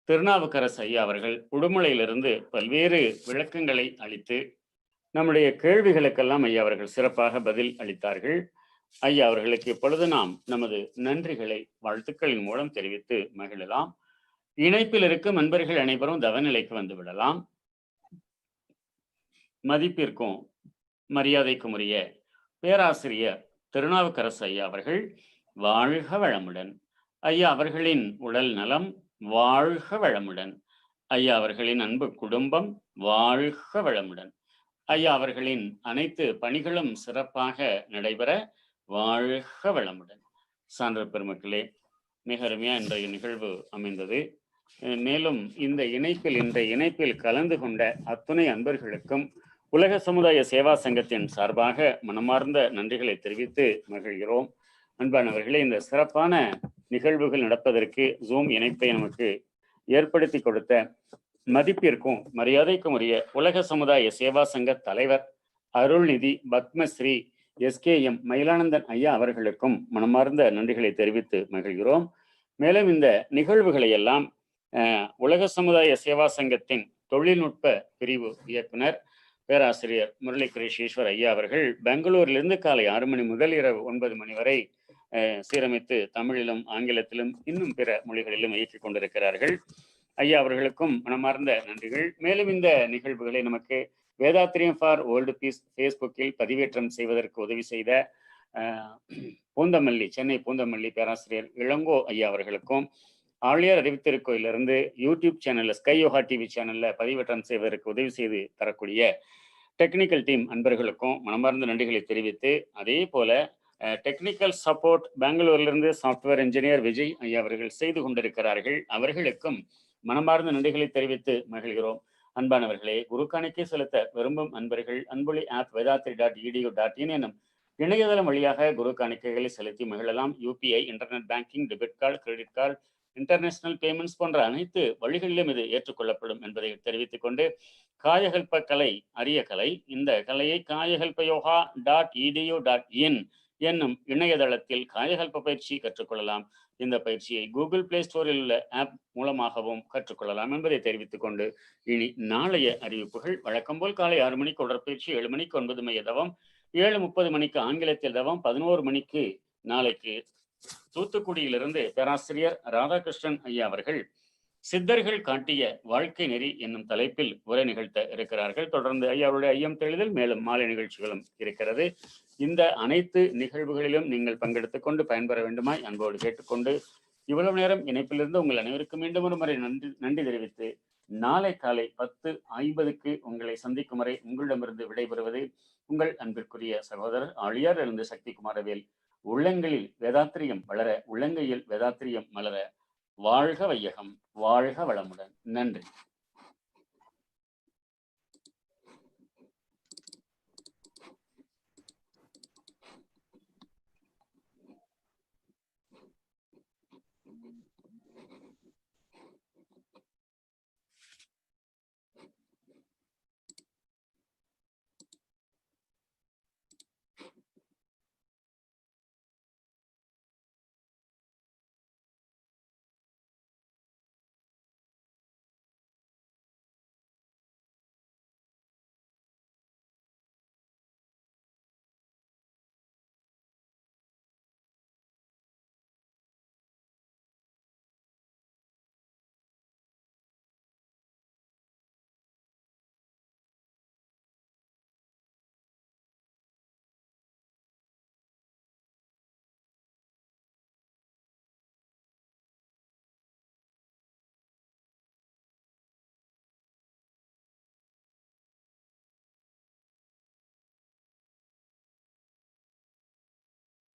திருநாவுக்கரசு ஐயா அவர்கள் உடுமலையிலிருந்து பல்வேறு விளக்கங்களை அளித்து நம்முடைய கேள்விகளுக்கெல்லாம் ஐயா அவர்கள் சிறப்பாக பதில் அளித்தார்கள். ஐயா அவர்களுக்கு இப்பொழுது நாம் நமது நன்றிகளை வாழ்த்துக்களின் மூலம் தெரிவித்து மகிழலாம். இணைப்பில் இருக்கும் நண்பர்கள் அனைவரும் தவநிலைக்கு வந்து விடலாம். மதிப்பிற்கும் மரியாதைக்கும் உரிய பேராசிரியர் திருநாவுக்கரசு ஐயா அவர்கள் வாழ்க வளமுடன். ஐயா அவர்களின் உடல் நலம் வாழ்க வளமுடன். ஐயா அவர்களின் அன்பு குடும்பம் வாழ்க வளமுடன். ஐயா அவர்களின் அனைத்து பணிகளும் சிறப்பாக நடைபெற வாழ்க வளமுடன். சான்ற பெருமக்களே, மிக அருமையா இன்றைய நிகழ்வு அமைந்தது. மேலும் இந்த இணைப்பில் கலந்து கொண்ட அத்துணை அன்பர்களுக்கும் உலக சமுதாய சேவா சங்கத்தின் சார்பாக மனமார்ந்த நன்றிகளை தெரிவித்து மகிழ்கிறோம். அன்பானவர்களே, இந்த சிறப்பான நிகழ்வுகள் நடப்பதற்கு ஜூம் இணைப்பை நமக்கு ஏற்படுத்தி கொடுத்த மதிப்பிற்கும் மரியாதைக்கும் உரிய உலக சமுதாய சேவா சங்க தலைவர் அருள்நிதி பத்மஸ்ரீ SKM மயிலானந்தன் ஐயா அவர்களுக்கும் மனமார்ந்த நன்றிகளை தெரிவித்து மகிழ்கிறோம். மேலும் இந்த நிகழ்வுகளை எல்லாம் உலக சமுதாய சேவா சங்கத்தின் தொழில்நுட்ப பிரிவு இயக்குனர் பேராசிரியர் முரளி கிருஷ்ணேஸ்வர் ஐயா அவர்கள் பெங்களூரிலிருந்து காலை 6 மணி முதல் இரவு 9 மணி வரை சீரமைத்து தமிழிலும் ஆங்கிலத்திலும் இன்னும் பிற மொழிகளிலும் இயக்கிக் கொண்டிருக்கிறார்கள். ஐயா அவர்களுக்கும் மனமார்ந்த நன்றிகள். மேலும் இந்த நிகழ்வுகளை நமக்கு வேதாத்திரியம் ஃபார் வேர்ல்டு பீஸ் ஃபேஸ்புக்கில் பதிவேற்றம் செய்வதற்கு உதவி செய்த பூந்தமல்லி, சென்னை பூந்தமல்லி பேராசிரியர் இளங்கோ ஐயா அவர்களுக்கும், ஆழியார் அறிவித்திருக்கோயிலிருந்து யூடியூப் சேனல்ல ஸ்கை யோகா டிவி சேனல்ல பதிவேற்றம் செய்வதற்கு உதவி செய்து தரக்கூடிய டெக்னிக்கல் டீம் அன்பர்களுக்கும் மனமார்ந்த நன்றிகளை தெரிவித்து, அதே போல டெக்னிக்கல் சப்போர்ட் பெங்களூரிலிருந்து சாஃப்ட்வேர் இன்ஜினியர் விஜய் ஐயா அவர்கள் செய்து கொண்டிருக்கிறார்கள். அவர்களுக்கும் மனமார்ந்த நன்றிகளை தெரிவித்து மகிழ்கிறோம். அன்பானவர்களே, குரு காணிக்கை செலுத்த விரும்பும் அன்பர்கள் அன்பொழி ஆப் vedantri.edu.in எனும் இணையதளம் வழியாக குரு காணிக்கைகளை செலுத்தி மகிழலாம். UPI, internet banking, debit card, credit card, international payments போன்ற அனைத்து வழிகளிலும் இது ஏற்றுக்கொள்ளப்படும் என்பதை தெரிவித்துக் கொண்டு, காயகல்ப கலை அரிய கலை, இந்த கலையை kayakalpayoga.edu.in என்னும் இணையதளத்தில் காயகல்ப பயிற்சி கற்றுக்கொள்ளலாம். இந்த பயிற்சியை கூகுள் பிளே ஸ்டோரில் உள்ள ஆப் மூலமாகவும் கற்றுக்கொள்ளலாம் என்பதை தெரிவித்துக் கொண்டு, இனி நாளைய அறிவிப்புகள் வழக்கம் போல் காலை 6 மணிக்கு உடற்பயிற்சி, 7 மணிக்கு 9 மைய தவம், 7:30 மணிக்கு ஆங்கிலத்தில் தவம், 11 மணிக்கு நாளைக்கு தூத்துக்குடியிலிருந்து பேராசிரியர் ராதாகிருஷ்ணன் ஐயா அவர்கள் சித்தர்கள் காட்டிய வாழ்க்கை நெறி என்னும் தலைப்பில் உரை நிகழ்த்த இருக்கிறார்கள். தொடர்ந்து ஐயாவுடைய ஐயம் தெளிதல், மேலும் மாலை நிகழ்ச்சிகளும் இருக்கிறது. இந்த அனைத்து நிகழ்வுகளிலும் நீங்கள் பங்கெடுத்துக் கொண்டு பயன்பெற வேண்டுமாய் அன்போடு கேட்டுக்கொண்டு, இவ்வளவு நேரம் இணைப்பிலிருந்து உங்கள் அனைவருக்கும் மீண்டும் ஒரு முறை நன்றி தெரிவித்து, நாளை காலை 10:50க்கு உங்களை சந்திக்கும் வரை உங்களிடமிருந்து விடைபெறுவது உங்கள் அன்பிற்குரிய சகோதரர் ஆழியார் எழுந்து சக்தி குமாரவேல். உள்ளங்களில் வேதாத்திரியம் வளர, உள்ளங்கையில் வேதாத்திரியம் மலர. வாழ்க வையகம், வாழ்க வளமுடன். நன்றி.